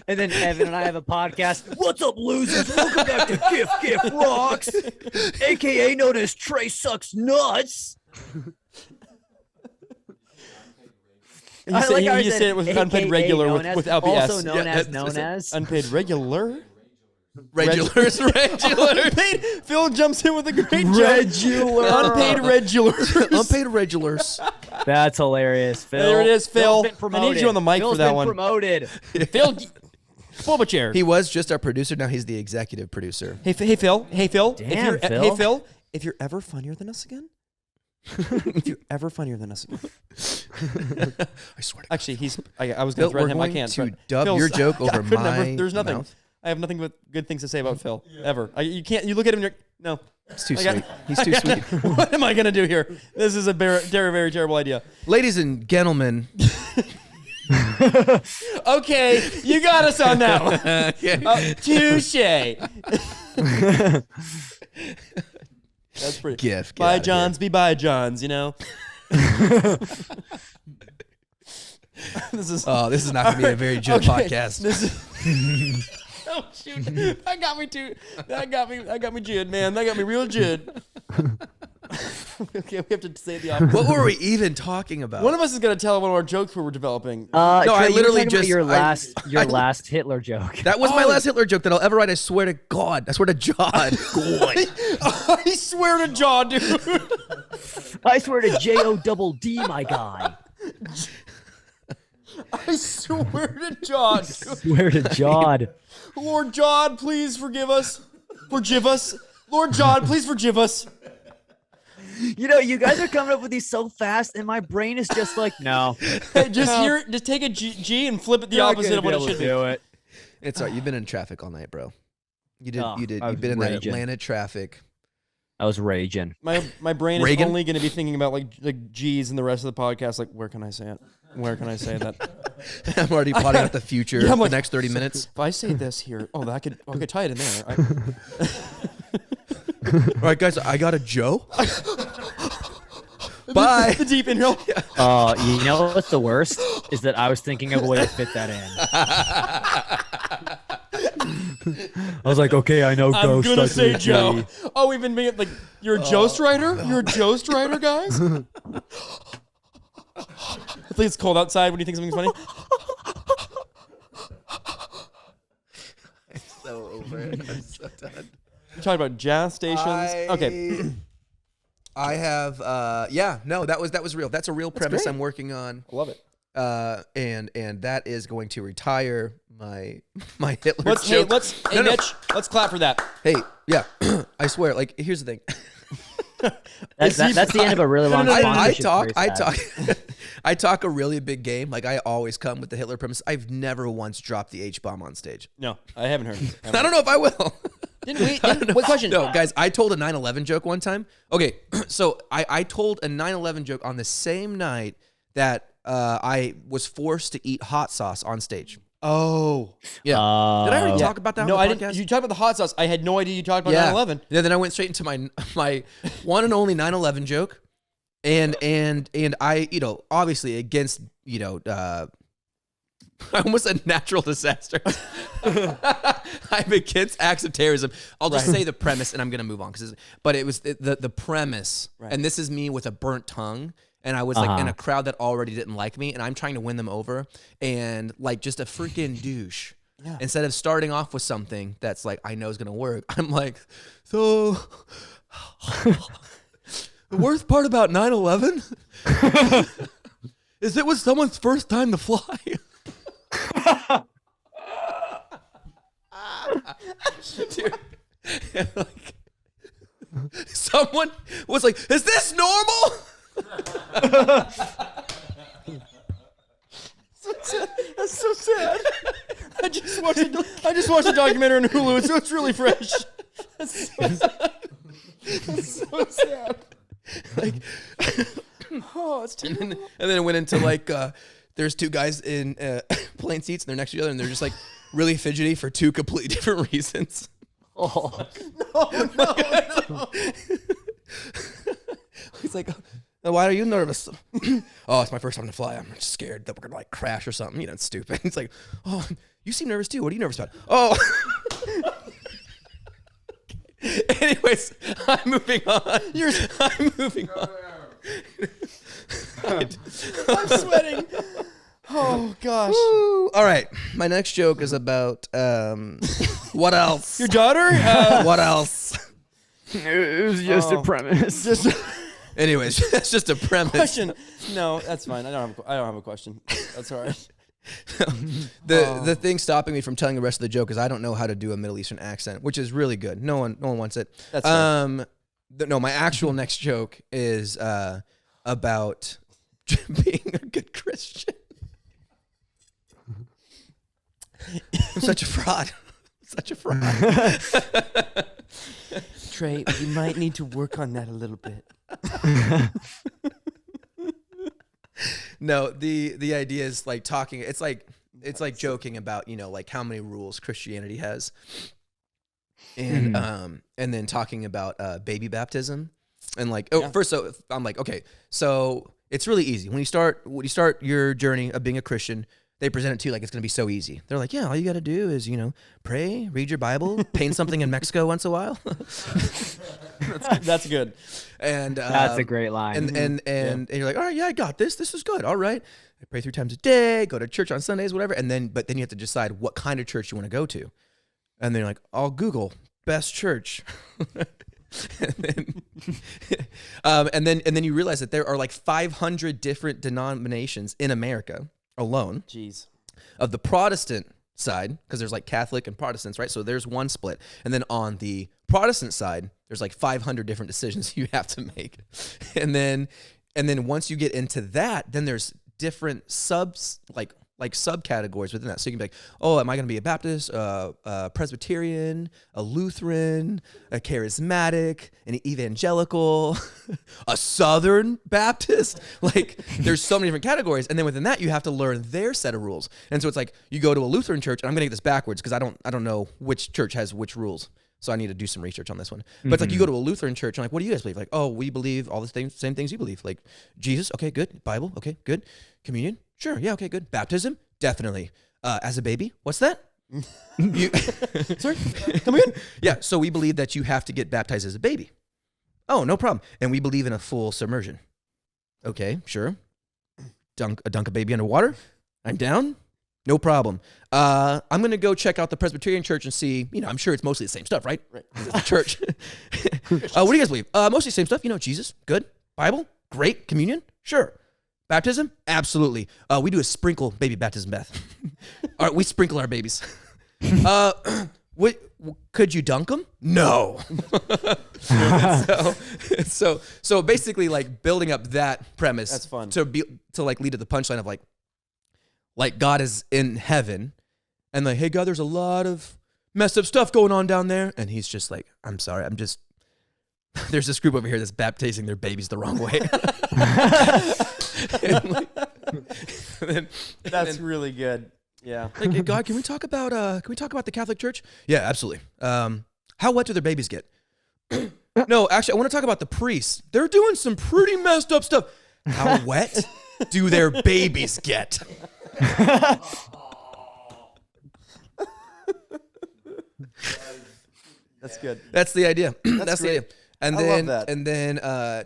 And then Evan and I have a podcast. What's up, losers? Welcome back to Gif Rocks, aka known as Trey Sucks Nuts. You said it was unpaid regular without the S. Also known as Unpaid regular? Regulars. Unpaid. Phil jumps in with a great joke. Regular. Unpaid regulars. Unpaid Regulars. That's hilarious, Phil. There it is, Phil. Phil's been I need you on the mic Phil's for that been one. Promoted. Phil, pull up a chair. He was just our producer. Now he's the executive producer. Hey, Phil. Damn, Phil. Hey, Phil. If you're ever funnier than us again, I swear to God. Actually, I was going to Phil, we're threaten him. I going can't. to dub your joke over my There's nothing. mouth. I have nothing but good things to say about Phil, ever. You can't. You look at him and you're, no. It's too sweet. He's too sweet. What am I going to do here? This is a very, very terrible idea. Ladies and gentlemen. Okay, you got us on that one. Touche. That's pretty. Get Bye, outta Johns. Be bye, Johns. You know. This is Oh, this is not going to be a very joke podcast. This is. Oh shoot! That got me too. That got me jid, man. That got me real jid. Okay, we have to say the opposite. What were we even talking about? One of us is gonna tell one of our jokes we were developing. No, I Trey, literally you were talking just- about your last Hitler joke. That was my last Hitler joke that I'll ever write. I swear to God. I swear to God. God. I swear to John, dude. I swear to J-O-double-D, my guy. I swear to John. Swear to Jod. Lord John, please forgive us. Forgive us. Lord John, please forgive us. You know, you guys are coming up with these so fast, and my brain is just like, no. Hey, just take a G and flip it the opposite of what it should be. It. It's all right. You've been in traffic all night, bro. You did. Oh, You did. I was You've been in that raging. Atlanta traffic. I was raging. My brain is Reagan? only going to be thinking about like G's and the rest of the podcast. Like, where can I say it? Where can I say that? I'm already plotting out the future Yeah, I'm for like, the next 30 minutes. If I say this here, I could tie it in there. All right, guys, I got a Joe. Bye. The deep inhale. You know what's the worst? Is that I was thinking of a way to fit that in. I was like, okay, I know I'm ghost. gonna starts say with a Joe. G. Oh, we've been being like, you're a Jost writer? You're a Jost writer, guys? I think it's cold outside when you think something's funny. I'm so over it. I'm so done. You're talking about jazz stations. Okay. I have that was real. That's a real premise great. I'm working on. I love it. And that is going to retire my Hitler Let's joke. Mitch, let's clap for that. Hey, yeah. I swear, like, here's the thing. That's the end of a really long I sponsorship talk for his I talk a really big game. Like, I always come with the Hitler premise. I've never once dropped the H-bomb on stage. No, I haven't heard it. I don't know if I will. What question? No, guys, I told a 9/11 joke one time. Okay, so I told a 9/11 joke on the same night that I was forced to eat hot sauce on stage. Oh. Yeah. Did I already talk about that No, on I the didn't. podcast? You talked about the hot sauce. I had no idea you talked about 9/11. Yeah, then I went straight into my one and only 9/11 joke. And I, obviously against, I almost said natural disaster. I'm against acts of terrorism. I'll just say the premise and I'm going to move on. But it was the premise. Right. And this is me with a burnt tongue. And I was like in a crowd that already didn't like me. And I'm trying to win them over. And like just a freaking douche. Yeah. Instead of starting off with something that's like, I know is going to work. I'm like, so the worst part about 9/11 is it was someone's first time to fly. Dude, like, someone was like, "Is this normal?" That's so sad. I just watched a documentary on Hulu, so it's really fresh. That's so sad. That's so sad. Like, Oh, paused, and then it went into like there's two guys in plane seats, and they're next to each other, and they're just like really fidgety for two completely different reasons. Oh, No. He's like, why are you nervous? Oh, it's my first time to fly. I'm just scared that we're gonna like crash or something. You know, it's stupid. He's like, oh, you seem nervous too. What are you nervous about? Oh. Anyways, I'm moving on. I'm moving on. I'm sweating. Oh gosh. Woo. All right, my next joke is about what else? Your daughter? What else? it was just a premise. Anyways, that's just a premise. Question. No, that's fine. I don't have a question. That's all right. The thing stopping me from telling the rest of the joke is I don't know how to do a Middle Eastern accent, which is really good. No one wants it. That's fair. No, my actual next joke is about being a good Christian. I'm such a fraud. Such a fraud. Trey, you might need to work on that a little bit. No, the idea is like talking. It's like joking about like how many rules Christianity has, and then talking about baby baptism, and like first, so I'm like, okay, so it's really easy when you start your journey of being a Christian. They present it to you like it's going to be so easy. They're like, yeah, all you got to do is, pray, read your Bible, paint something in Mexico once a while. That's good. And That's a great line. And you're like, all right, yeah, I got this. This is good. All right. I pray 3 times a day, go to church on Sundays, whatever. But then you have to decide what kind of church you want to go to. And then you're like, I'll Google best church. and then you realize that there are like 500 different denominations in America alone. Jeez. Of the Protestant side, because there's like Catholic and Protestants, right? So there's one split. And then on the Protestant side, there's like 500 different decisions you have to make. And then once you get into that, then there's different like subcategories within that. So you can be like, oh, am I going to be a Baptist, a Presbyterian, a Lutheran, a Charismatic, an Evangelical, a Southern Baptist? Like, there's so many different categories. And then within that, you have to learn their set of rules. And so it's like, you go to a Lutheran church, and I'm going to get this backwards because I don't know which church has which rules. So I need to do some research on this one. But it's like you go to a Lutheran church and like, what do you guys believe? Like, oh, we believe all the same things you believe. Like Jesus, okay, good. Bible, okay, good. Communion, sure, yeah, okay, good. Baptism, definitely. As a baby, what's that? Sorry, come again? Yeah, so we believe that you have to get baptized as a baby. Oh, no problem. And we believe in a full submersion. Okay, sure. Dunk a baby underwater. I'm down. No problem. I'm going to go check out the Presbyterian church and see, I'm sure it's mostly the same stuff, right? Right. It's a church. What do you guys believe? Mostly the same stuff. Jesus, good. Bible, great. Communion, sure. Baptism, absolutely. We do a sprinkle baby baptism bath. All right, we sprinkle our babies. Could you dunk them? No. So basically, like building up that premise. That's fun. To like lead to the punchline of like God is in heaven, and like, hey God, there's a lot of messed up stuff going on down there, and he's just like, I'm sorry, there's this group over here that's baptizing their babies the wrong way. That's really good. Yeah. Like, hey, God, can we talk about the Catholic Church? Yeah, absolutely. How wet do their babies get? No, actually, I want to talk about the priests. They're doing some pretty messed up stuff. How wet do their babies get? That's good. That's the idea. That's the great. idea. And I then, love that. And then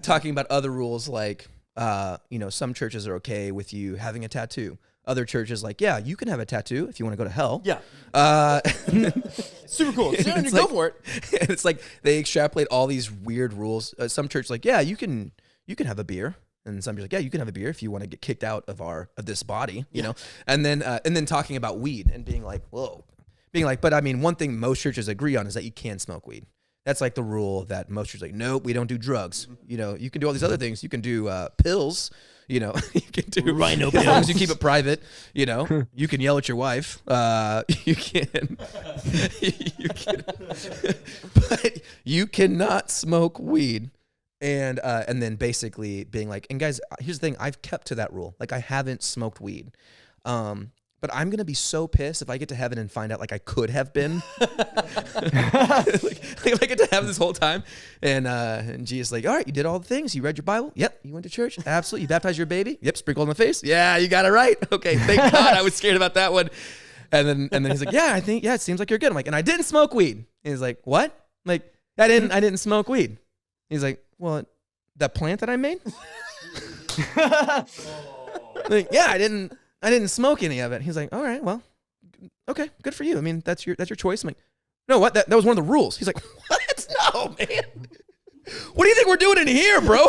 talking about other rules like, some churches are okay with you having a tattoo. Other churches like, yeah, you can have a tattoo if you want to go to hell. Yeah. Super cool. It's Go like- for it. And it's like they extrapolate all these weird rules. Some church like, yeah, you can have a beer. And some people like, yeah, you can have a beer if you want to get kicked out of this body, you know. And then talking about weed and being like, whoa, but I mean, one thing most churches agree on is that you can smoke weed. That's like the rule that most churches like, nope, we don't do drugs. You can do all these other things. You can do pills. You can do Rhino as long as pills. you keep it private. You can yell at your wife. You can, but you cannot smoke weed. And then basically being like, and guys, here's the thing, I've kept to that rule. Like I haven't smoked weed. But I'm going to be so pissed if I get to heaven and find out like I could have been. like if I get to heaven this whole time and Jesus like, all right, you did all the things. You read your Bible? Yep. You went to church? Absolutely. You baptized your baby? Yep. Sprinkled on the face? Yeah, you got it right. Okay, thank God. I was scared about that one. And then he's like, yeah, it seems like you're good. I'm like, and I didn't smoke weed. And he's like, what? I'm like, I didn't smoke weed. He's like, well, that plant that I made? Like, yeah, I didn't smoke any of it. He's like, all right, well, okay, good for you. I mean, that's your choice. I'm like, no, what? That was one of the rules. He's like, what? No, man. What do you think we're doing in here, bro?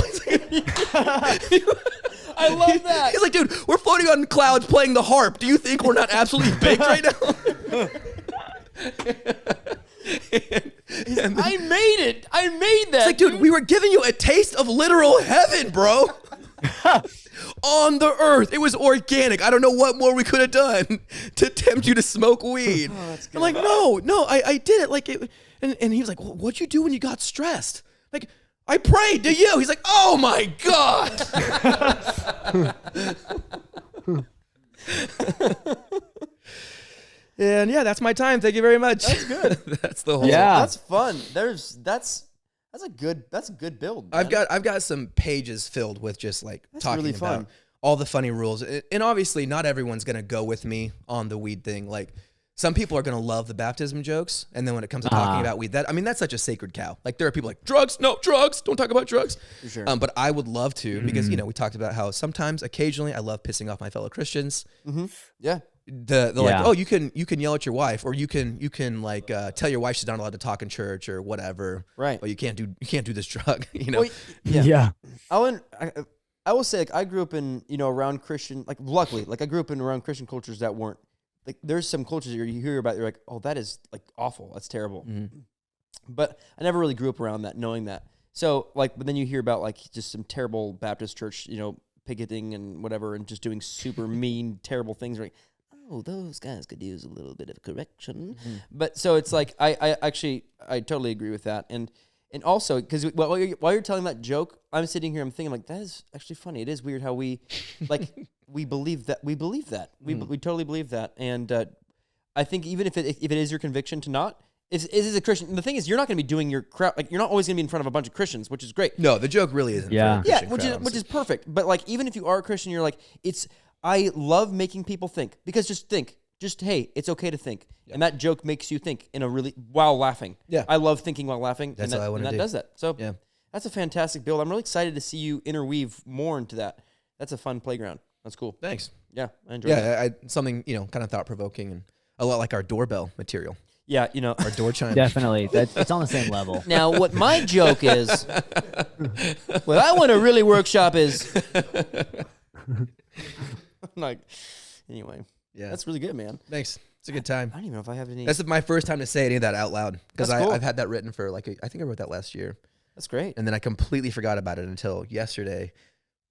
I love that. He's like, dude, we're floating on clouds playing the harp. Do you think we're not absolutely baked right now? I made it. I made that. It's like, dude, we were giving you a taste of literal heaven, bro. On the earth. It was organic. I don't know what more we could have done to tempt you to smoke weed. I'm like, no, I did it. Like it, and he was like, well, what'd you do when you got stressed? Like, I prayed to you. He's like, oh my God. And yeah, that's my time. Thank you very much. That's good. That's the whole. Yeah. That's fun. That's a good build. Man. I've got some pages filled with just like talking really fun. about all the funny rules. And obviously not everyone's going to go with me on the weed thing. Like some people are going to love the baptism jokes. And then when it comes to talking about weed, that's such a sacred cow. Like there are people like drugs, no drugs. Don't talk about drugs. For sure. But I would love to because, we talked about how sometimes occasionally I love pissing off my fellow Christians. Mm-hmm. Yeah. They're like, oh, you can yell at your wife, or you can like tell your wife she's not allowed to talk in church or whatever. Right. But you can't do this drug. You know. Well, Yeah. I will say, like, I grew up in, around Christian, like, luckily, like, I grew up in around Christian cultures that weren't, like, there's some cultures that you hear about, you're like, oh, that is, like, awful. That's terrible. Mm-hmm. But I never really grew up around that, knowing that. So, like, but then you hear about, like, just some terrible Baptist church, picketing and whatever, and just doing super mean, terrible things. Like, oh, those guys could use a little bit of correction. Mm-hmm. But so it's like, I totally agree with that. And also, because while you're telling that joke, I'm sitting here, I'm thinking like, that is actually funny. It is weird how we, like, we believe that. We totally believe that. And I think even if it is your conviction to not, is a Christian. The thing is, you're not going to be doing your crowd, like, you're not always going to be in front of a bunch of Christians, which is great. No, the joke really isn't. Yeah. For a Christian crowd, which is perfect. But like, even if you are a Christian, you're like, I love making people think, because hey, it's okay to think. Yep. And that joke makes you think while laughing. Yeah. I love thinking while laughing. That's all I want to do. And that does that. So yeah, that's a fantastic build. I'm really excited to see you interweave more into that. That's a fun playground. That's cool. Thanks. Yeah, I enjoyed it. Yeah, something, kind of thought-provoking and a lot like our doorbell material. Yeah, Our door chime. Definitely. It's on the same level. Now, what my joke is, what I want to really workshop is, like, anyway. Yeah. That's really good, man. Thanks. It's a good time. I don't even know if I have any. That's my first time to say any of that out loud, because That's cool. I've had that written for I think I wrote that last year. That's great. And then I completely forgot about it until yesterday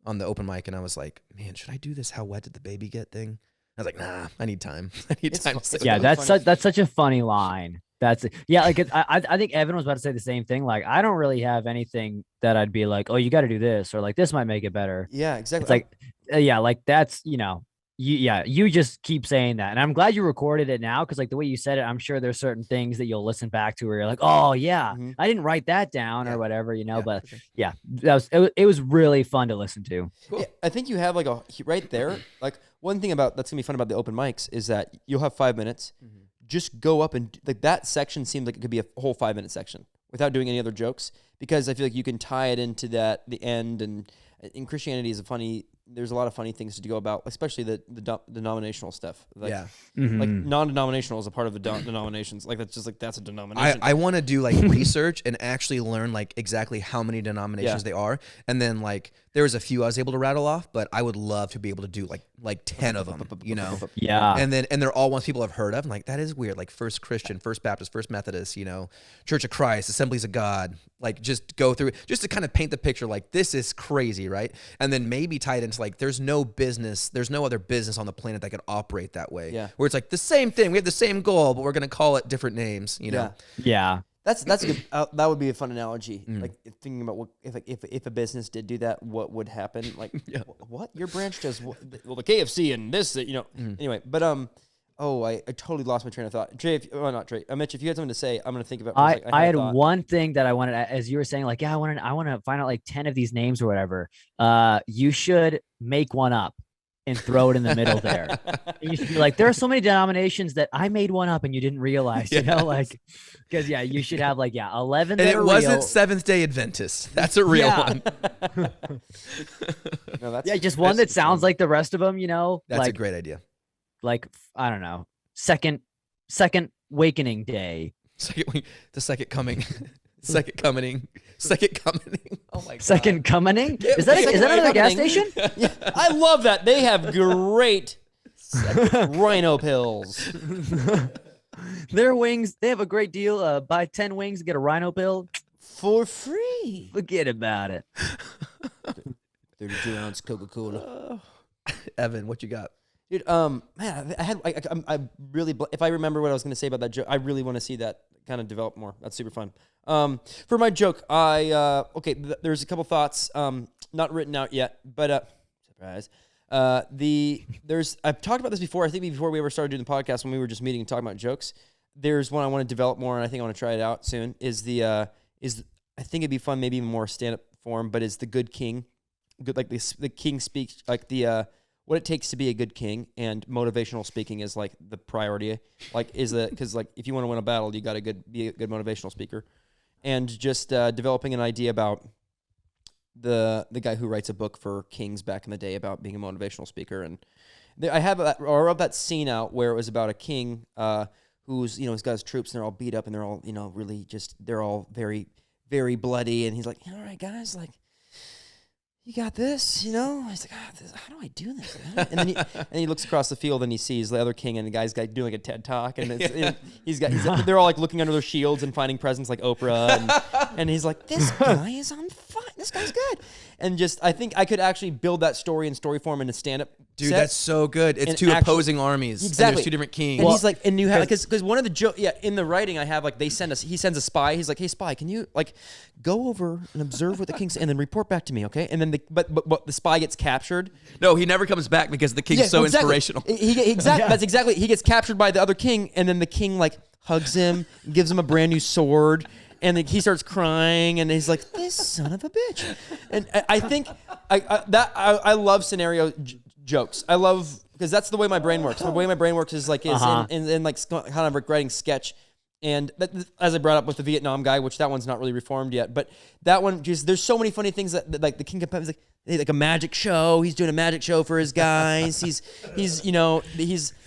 on the open mic, and I was like, man, should I do this how wet did the baby get thing? I was like, nah, I need time. I need time to say Yeah, that. that's such a funny line. I think Evan was about to say the same thing. Like, I don't really have anything that I'd be like, oh, you got to do this, or like this might make it better. Yeah, exactly. It's like, like that's you just keep saying that, and I'm glad you recorded it now, because like the way you said it, I'm sure there's certain things that you'll listen back to where you're like, oh yeah, I didn't write that down or whatever, but sure. Yeah, it was really fun to listen to. Cool. Yeah, I think you have like right there, like one thing that's gonna be fun about the open mics is that you'll have 5 minutes. Mm-hmm. Just go up and like that section seems like it could be a whole 5 minute section without doing any other jokes, because I feel like you can tie it into the end, and in Christianity is there's a lot of funny things to go about, especially the denominational stuff. Like, like non-denominational is a part of the denominations. Like that's a denomination. I want to do like research and actually learn like exactly how many denominations they are, and then like there was a few I was able to rattle off, but I would love to be able to do like 10 of them, Yeah. And they're all ones people have heard of. I'm like, that is weird. Like First Christian, First Baptist, First Methodist, Church of Christ, Assemblies of God. Like just go through it, just to kind of paint the picture. Like this is crazy, right? And then maybe tie it into like there's no other business on the planet that could operate that way. Yeah. Where it's like the same thing. We have the same goal, but we're gonna call it different names. Yeah. That's a good. That would be a fun analogy. Like thinking about what if a business did do that, what would happen? Like what your branch does? Well, the KFC and this, Anyway, but I totally lost my train of thought. Trey, not Trey. Mitch, if you had something to say, I'm gonna think about. I had one thing that I wanted, as you were saying, like, I want to find out like 10 of these names or whatever. You should make one up and throw it in the middle there. And you should be like, there are so many denominations that I made one up and you didn't realize, like, because you should have like 11. And that it are wasn't real. Seventh-day Adventist. That's a real one. No, that's, just one that sounds like the rest of them. That's like a great idea. like I don't know, second wakening day. The second coming. Second coming. Oh my god. Second coming? Is that another gas station? Yeah, I love that. They have great rhino pills. Their wings, they have a great deal. Buy 10 wings, get a rhino pill For free. Forget about it. 32-ounce Coca-Cola. Evan, what you got? Dude, man, I really, if I remember what I was going to say about that joke, I really want to see that kind of develop more. That's super fun. For my joke, there's a couple thoughts, not written out yet, but, surprise. I've talked about this before. I think before we ever started doing the podcast, when we were just meeting and talking about jokes, there's one I want to develop more, and I think I want to try it out soon. I think it'd be fun, maybe even more stand-up form, but is the good king, like the king speaks, like what it takes to be a good king, and motivational speaking is like the priority. Like because like if you want to win a battle, you got to be a good motivational speaker, and just developing an idea about the guy who writes a book for kings back in the day about being a motivational speaker. And I wrote that scene out where it was about a king who's he's got his troops and they're all beat up and they're all really just they're all very, very bloody, and he's like, all right guys, like, you got this, He's like, how do I do this? And then he looks across the field and he sees the other king and the guy's doing like a TED talk, and they're all like looking under their shields and finding presents like Oprah, and he's like, this guy is on fire. This guy's good. And I think I could actually build that story in story form in a stand-up. Dude, set. that's so good. It's two opposing armies. Exactly. And there's two different kings. And he's like, and you have, because one of the jokes, in the writing I have, like, he sends a spy. He's like, hey, spy, can you, like, go over and observe what the king said and then report back to me, okay? And then but the spy gets captured. No, he never comes back because the king's so inspirational. That's exactly. He gets captured by the other king, and then the king, like, hugs him, gives him a brand new sword, and then he starts crying, and he's like, this son of a bitch. And I think I love scenario jokes. I love, because that's the way my brain works. The way my brain works is like in like kind of like writing sketch. And as I brought up with the Vietnam guy, which that one's not really reformed yet, but that one just, there's so many funny things that like the king of Pep is like a magic show. He's doing a magic show for his guys.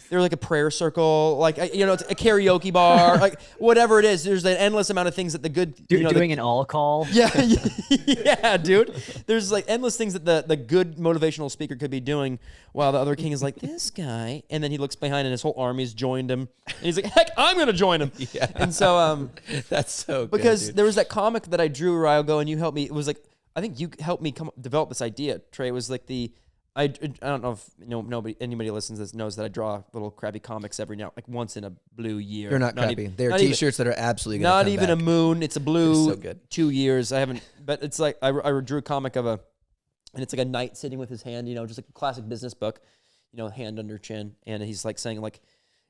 They're like a prayer circle, like it's a karaoke bar, like whatever it is. There's an endless amount of things that the good doing an all call. Yeah, dude. There's like endless things that the good motivational speaker could be doing, while the other king is like, this guy, and then he looks behind and his whole army's joined him, and he's like, heck, I'm gonna join him. Yeah. And so that's so good, because dude. There was that comic that I drew a while ago, and you helped me. It was like, I think you helped me develop this idea, Trey. It was like I don't know if anybody listens to this knows that I draw little crappy comics every now, like once in a blue year. They're not crappy. They're T-shirts that are absolutely gonna not come even back. a moon. It's a blue. So good. 2 years. I haven't, but it's like I drew a comic and it's like a knight sitting with his hand, just like a classic business book, hand under chin, and he's like saying like,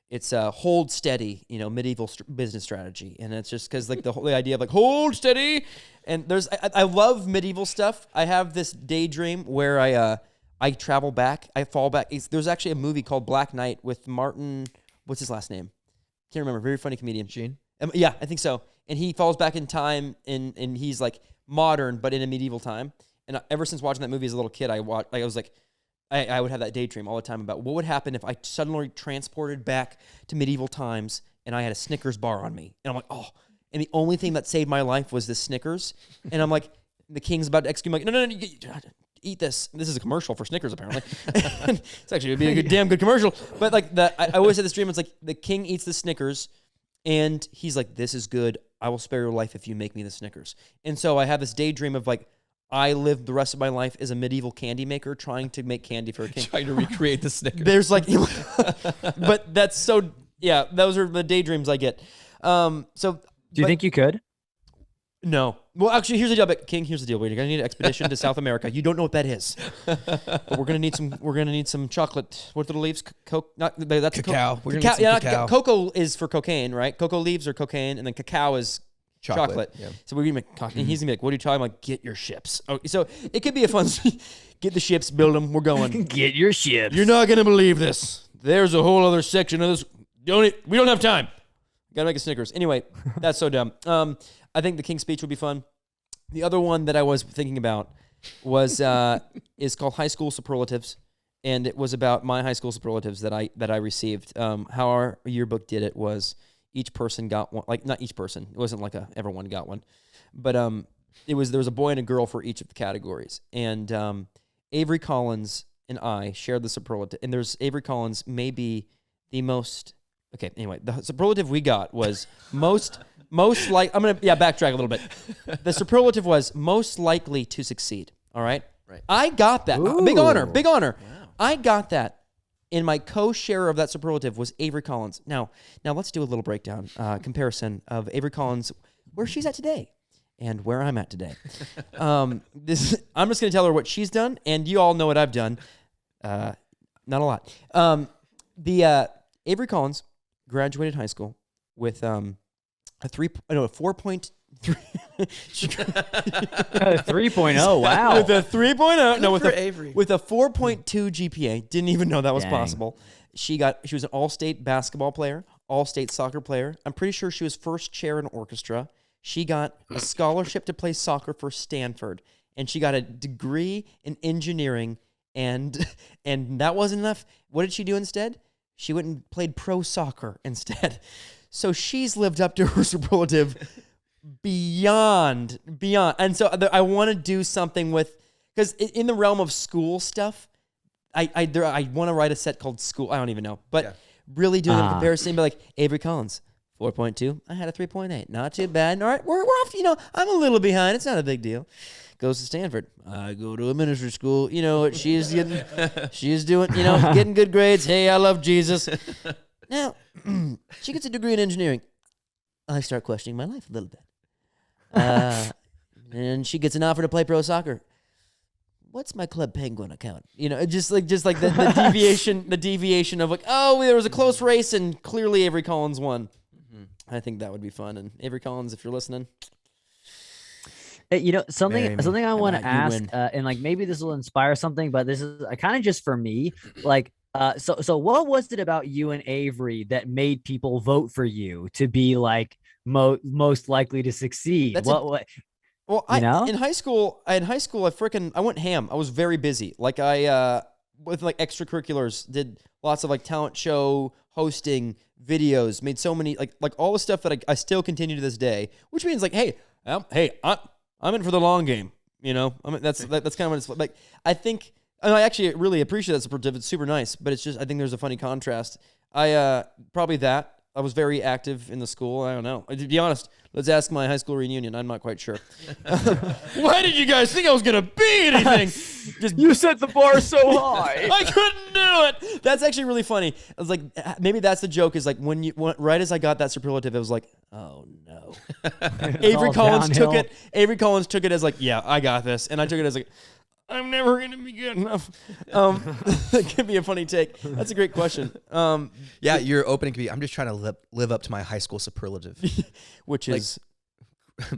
it's hold steady, medieval business strategy, and it's just because like the whole idea of like hold steady, and I love medieval stuff. I have this daydream where I travel back. I fall back. There's actually a movie called Black Knight with Martin. What's his last name? Can't remember. Very funny comedian. Sheen? Yeah, I think so. And he falls back in time, and he's like modern, but in a medieval time. And ever since watching that movie as a little kid, I would have that daydream all the time about what would happen if I suddenly transported back to medieval times and I had a Snickers bar on me. And I'm like, oh. And the only thing that saved my life was this Snickers. And I'm like, the king's about to execute me. Like, no. Eat this. This is a commercial for Snickers, apparently. It's actually would be a damn good commercial. But like I always had this dream. It's like the king eats the Snickers, and he's like, "This is good. I will spare your life if you make me the Snickers." And so I have this daydream of like, I lived the rest of my life as a medieval candy maker, trying to make candy for a king, trying to recreate the Snickers. There's like, but that's so. Yeah, those are the daydreams I get. So Do you think you could? No. Well, actually, here's the deal. But King, here's the deal. We're gonna need an expedition to South America. You don't know what that is, but we're gonna need some. We're gonna need some chocolate. What are the leaves? That's Cacao. We're gonna cacao. need some cacao. Cocoa is for cocaine, right? Cocoa leaves are cocaine, and then cacao is chocolate. Yeah. So we're gonna make coffee. And he's gonna be like, "What are you talking about? Get your ships." Oh, so it could be a fun. Get the ships, build them. We're going. Get your ships. You're not gonna believe this. There's a whole other section of this. We don't have time. Gotta make a Snickers. Anyway, that's so dumb. I think the King's Speech would be fun. The other one that I was thinking about was is called High School Superlatives, and it was about my high school superlatives that I received. How our yearbook did it was each person got one. Like not each person. It wasn't like everyone got one, but there was a boy and a girl for each of the categories, and Avery Collins and I shared the superlative. And Avery Collins may be the most. Okay, anyway, the superlative we got was most like, I'm going to, backtrack a little bit. The superlative was most likely to succeed, all right? Right. I got that. Ooh. Big honor. Wow. I got that. And my co-sharer of that superlative was Avery Collins. Now let's do a little breakdown, comparison of Avery Collins, where she's at today and where I'm at today. I'm just going to tell her what she's done, and you all know what I've done. Not a lot. Avery Collins graduated high school with a 4.3. 3.0. Wow. With a 3.0. No, with for a Avery. with a 4.2 GPA. Didn't even know that was Dang. possible. She was an all-state basketball player, all-state soccer player. I'm pretty sure she was first chair in orchestra. She got a scholarship to play soccer for Stanford, and she got a degree in engineering. And that wasn't enough. What did she do instead? She went and played pro soccer instead. So she's lived up to her superlative beyond. And so I want to do something with, because in the realm of school stuff, I want to write a set called School. I don't even know. But really doing a comparison, be like, Avery Collins, 4.2. I had a 3.8. Not too bad. All right, we're off. I'm a little behind. It's not a big deal. Goes to Stanford. I go to a ministry school. You know what she's doing, getting good grades. Hey, I love Jesus. Now, she gets a degree in engineering. I start questioning my life a little bit. And she gets an offer to play pro soccer. What's my Club Penguin account? Just like the deviation of like, oh, there was a close race and clearly Avery Collins won. Mm-hmm. I think that would be fun. And Avery Collins, if you're listening. Hey, something I want to ask, win. and like maybe this will inspire something, but this is kind of just for me. Like, so what was it about you and Avery that made people vote for you to be like most likely to succeed? Well, in high school, I went ham. I was very busy. Like I with like extracurriculars, did lots of like talent show hosting, videos, made so many like all the stuff that I still continue to this day. Which means like, hey, I'm in for the long game. That's kind of what it's like. I think, and I actually really appreciate that superlative. It's super nice, but it's just I think there's a funny contrast. I was very active in the school. I don't know. To be honest, let's ask my high school reunion. I'm not quite sure. Why did you guys think I was gonna be anything? You set the bar so high. I couldn't do it. That's actually really funny. I was like, maybe that's the joke. Is like right as I got that superlative, it was like, oh no. Avery Collins took it as like, yeah, I got this, and I took it as like, I'm never going to be good enough. That could be a funny take. That's a great question. Your opening could be, I'm just trying to live up to my high school superlative. Which is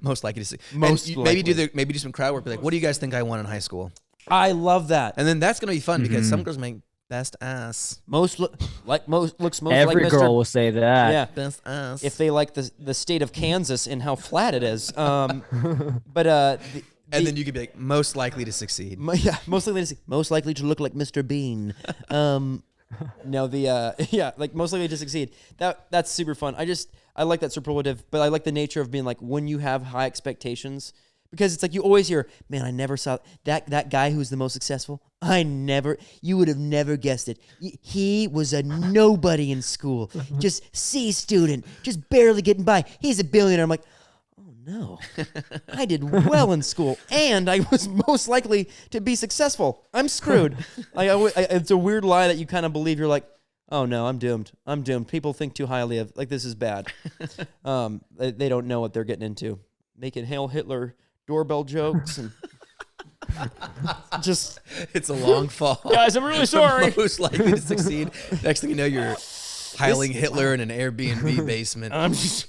most likely to see. Maybe do some crowd work. Be like, what do you guys think I won in high school? I love that. And then that's going to be fun because some girls make best ass. Looks most Every like girl will say that. Yeah, best ass. if they like the state of Kansas and how flat it is. But and then you could be like, most likely to succeed. Most likely to look like Mr. Bean. Like most likely to succeed. That's super fun. I like that superlative, but I like the nature of being like when you have high expectations, because it's like you always hear, man, I never saw that guy who's the most successful. You would have never guessed it. He was a nobody in school, just C student, just barely getting by. He's a billionaire. I'm like, oh no, I did well in school, and I was most likely to be successful. I'm screwed. It's a weird lie that you kind of believe. You're like, oh no, I'm doomed. I'm doomed. People think too highly of, like, this is bad. They don't know what they're getting into. Making Hail Hitler doorbell jokes and just, It's a long fall. guys, I'm really sorry. Most likely to succeed. Next thing you know, you're hiling Hitler in an Airbnb basement. I'm just,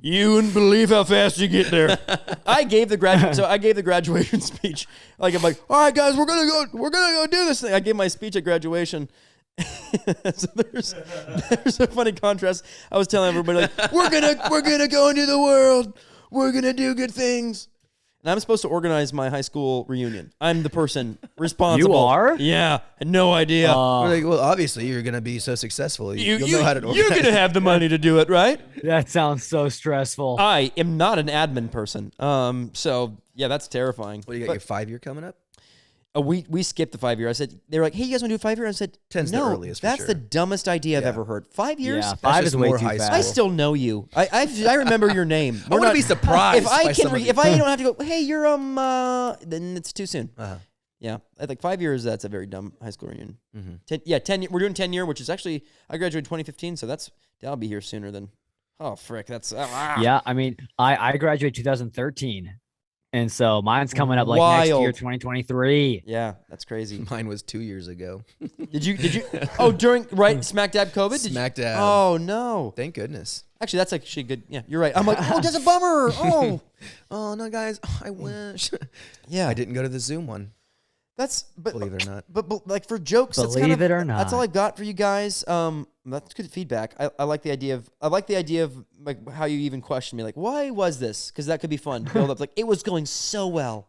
you wouldn't believe how fast you get there. I gave the graduation speech. Like, I'm like, all right, guys, we're gonna go do this thing. I gave my speech at graduation. So there's a funny contrast. I was telling everybody, like, we're gonna go into the world. We're gonna do good things. And I'm supposed to organize my high school reunion. I'm the person responsible. You are? Yeah. Had no idea. We're like, well, obviously, you're going to be so successful. You'll know how to organize. You're going to have the money to do it, right? That sounds so stressful. I am not an admin person. So, yeah, that's terrifying. What do you got, your 5-year coming up? We skipped the 5 year. I said, they were like, hey, you guys want to do a 5 year? I said, 10's the no, earliest for that's sure. the dumbest idea I've ever heard. 5 years? Yeah, That's 5 just is way more too high fast. school. I still know you. I remember your name. I wouldn't be surprised if I by can some of if I don't have to go, hey, you're then it's too soon. Uh-huh. Yeah, I think 5 years. That's a very dumb high school reunion. Mm-hmm. 10. We're doing 10 year, which is actually I graduated 2015, so that'll be here sooner than. Oh frick, that's Yeah, I mean, I graduated 2013, and so mine's coming up like next year, Wild. 2023. Yeah, that's crazy. Mine was 2 years ago. Did you? Oh, during smack dab COVID. Smack dab. Oh no. Thank goodness. Actually, that's actually good. Yeah, you're right. I'm like, oh, that's a bummer. Oh, Oh, no, guys. Oh, I wish. yeah. I didn't go to the Zoom one, That's believe it or not. But like for jokes, that's Believe kind of, it or that's all not. I got for you guys. That's good feedback. I like the idea of like how you even question me, like, why was this? Because that could be fun to build up. Like, it was going so well.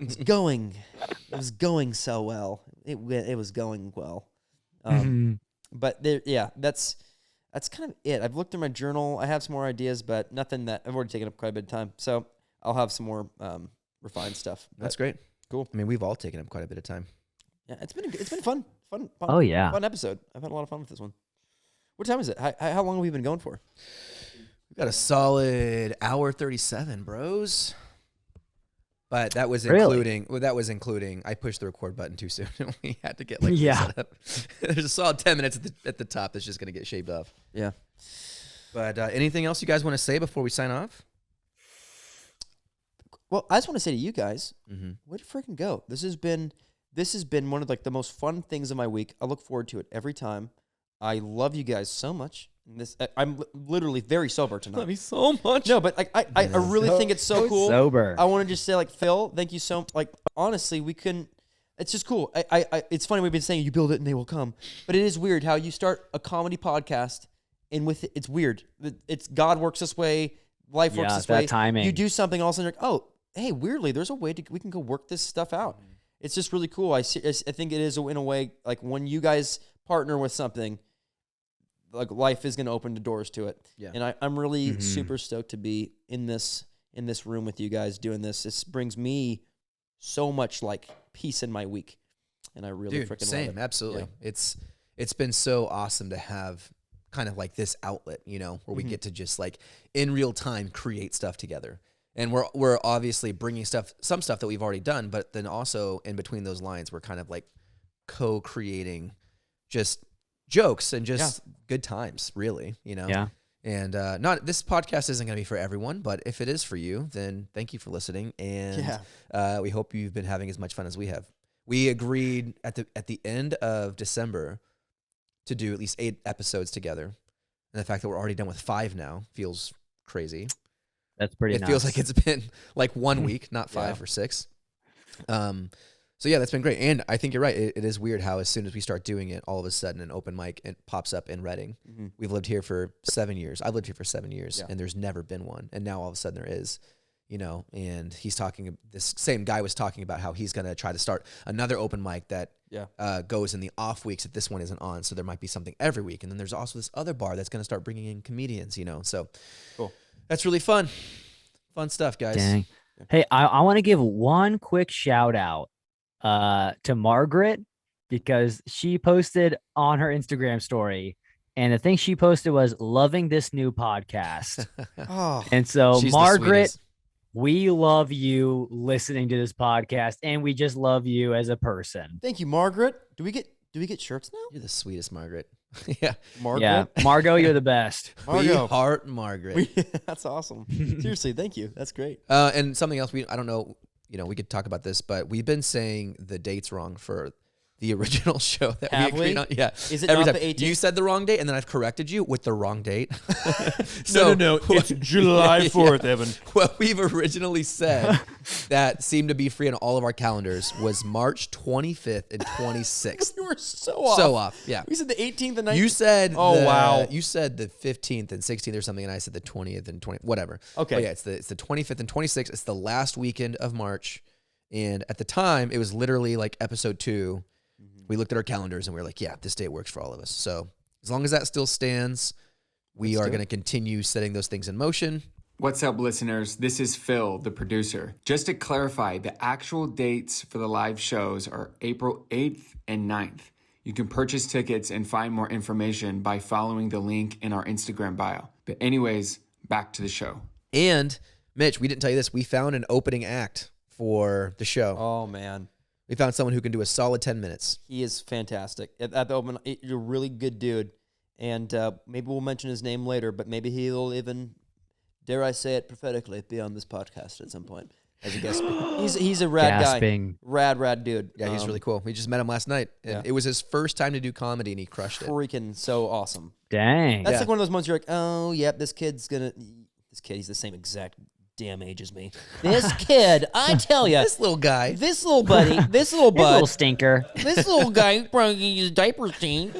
It was going so well. It was going well. But there, yeah, that's kind of it. I've looked through my journal. I have some more ideas, but nothing that I've already taken up quite a bit of time. So I'll have some more refined stuff. That's great. Cool. I mean, we've all taken up quite a bit of time. Yeah, it's been fun. Oh, yeah. Fun episode. I've had a lot of fun with this one. What time is it? How long have we been going for? We've got a solid hour 37, bros. But that was Really? including. I pushed the record button too soon. We had to get like Yeah. set up. There's a solid 10 minutes at the top that's just gonna get shaved off. Yeah. But anything else you guys want to say before we sign off? Well, I just want to say to you guys, Mm-hmm. way to freaking go. This has been one of like the most fun things of my week. I look forward to it every time. I love you guys so much. I'm literally very sober tonight. Love you so much. No, but I really think it's so cool. Sober. I want to just say, like, Phil, thank you so. Like, honestly, we couldn't. It's just cool. It's funny we've been saying you build it and they will come, but it is weird how you start a comedy podcast and with it, it's weird. It's God works this way, life works Yeah, this that way. timing. You do something, all of a sudden, you're like, oh, hey, weirdly, there's a way we can go work this stuff out. It's just really cool. I think it is in a way like when you guys partner with something, like life is going to open the doors to it. Yeah. And I'm really super stoked to be in this room with you guys doing this. This brings me so much like peace in my week, and I really freaking same, love it. absolutely. Yeah. It's been so awesome to have kind of like this outlet, where we get to just like in real time create stuff together. And we're obviously bringing some stuff that we've already done, but then also in between those lines, we're kind of like co-creating just jokes and just good times, really, Yeah. And this podcast isn't going to be for everyone, but if it is for you, then thank you for listening. And we hope you've been having as much fun as we have. We agreed at the end of December to do at least 8 episodes together. And the fact that we're already done with 5 now feels crazy. That's pretty It nice. feels like it's been like 1 week, not 5 or 6. So yeah, that's been great. And I think you're right. It is weird how as soon as we start doing it, all of a sudden an open mic pops up in Reading. Mm-hmm. We've lived here for 7 years. I've lived here for 7 years, Yeah. and there's never been one. And now all of a sudden there is, and this same guy was talking about how he's going to try to start another open mic that goes in the off weeks if this one isn't on. So there might be something every week. And then there's also this other bar that's going to start bringing in comedians, So Cool. That's really fun. Fun stuff, guys. Dang. Hey, I want to give one quick shout out to Margaret because she posted on her Instagram story, and the thing she posted was loving this new podcast. Oh, And so, She's the Margaret, sweetest. we love you listening to this podcast, and we just love you as a person. thank you, Margaret. Do we get Do we get shirts now? You're the sweetest, Margaret. Yeah. Margaret? Yeah, Margot, you're the best. We Margot. heart Margaret. That's awesome. Seriously, thank you. That's great. And something else, I don't know, we could talk about this, but we've been saying the dates wrong for the original show that Have we agreed we? on. Yeah. Is it Every not time. the 18th? You said the wrong date, and then I've corrected you with the wrong date. No. It's July 4th, Evan. What we've originally said that seemed to be free on all of our calendars was March 25th and 26th. We were so off. So off, yeah. We said the 18th and 19th. You said wow. You said the 15th and 16th or something, and I said the 20th and 20th, whatever. Okay. But yeah, it's the 25th and 26th. It's the last weekend of March. And at the time, it was literally like episode 2. We looked at our calendars and we were like, yeah, this date works for all of us. So as long as that still stands, we are going to continue setting those things in motion. What's up, listeners? This is Phil, the producer. Just to clarify, the actual dates for the live shows are April 8th and 9th. You can purchase tickets and find more information by following the link in our Instagram bio. But anyways, back to the show. And Mitch, we didn't tell you this. We found an opening act for the show. Oh, man. We found someone who can do a solid 10 minutes. He is fantastic. At the open, you're a really good dude. And maybe we'll mention his name later, but maybe he'll even, dare I say it prophetically, be on this podcast at some point as a guest. He's a rad Gasping. guy. Rad dude. Yeah, he's really cool. We just met him last night. And Yeah. it was his first time to do comedy, and he crushed it. Freaking so awesome. Dang. That's Yeah. like one of those moments you're like, oh, yep, this kid, he's the same exact damn age as me. This kid, I tell you, This little guy. this little buddy, this little This little bud, stinker. this little guy probably gonna use diaper stain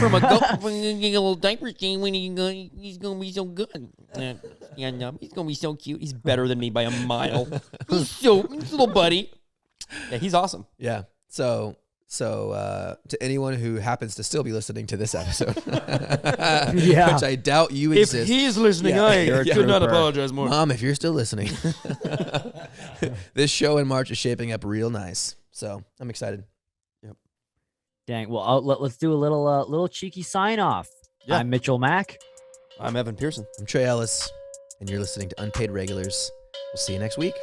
from a little diaper stain when he's gonna be so good. And he's gonna be so cute. He's better than me by a mile. This little buddy. Yeah, he's awesome. Yeah. So to anyone who happens to still be listening to this episode, Yeah. which I doubt you exist. is listening, Yeah. You're a could not trooper. apologize more. Mom, if you're still listening, this show in March is shaping up real nice. So I'm excited. Dang. Well, let's do a little cheeky sign off. Yeah. I'm Mitchell Mack. I'm Evan Pearson. I'm Trey Ellis, and you're listening to Unpaid Regulars. We'll see you next week.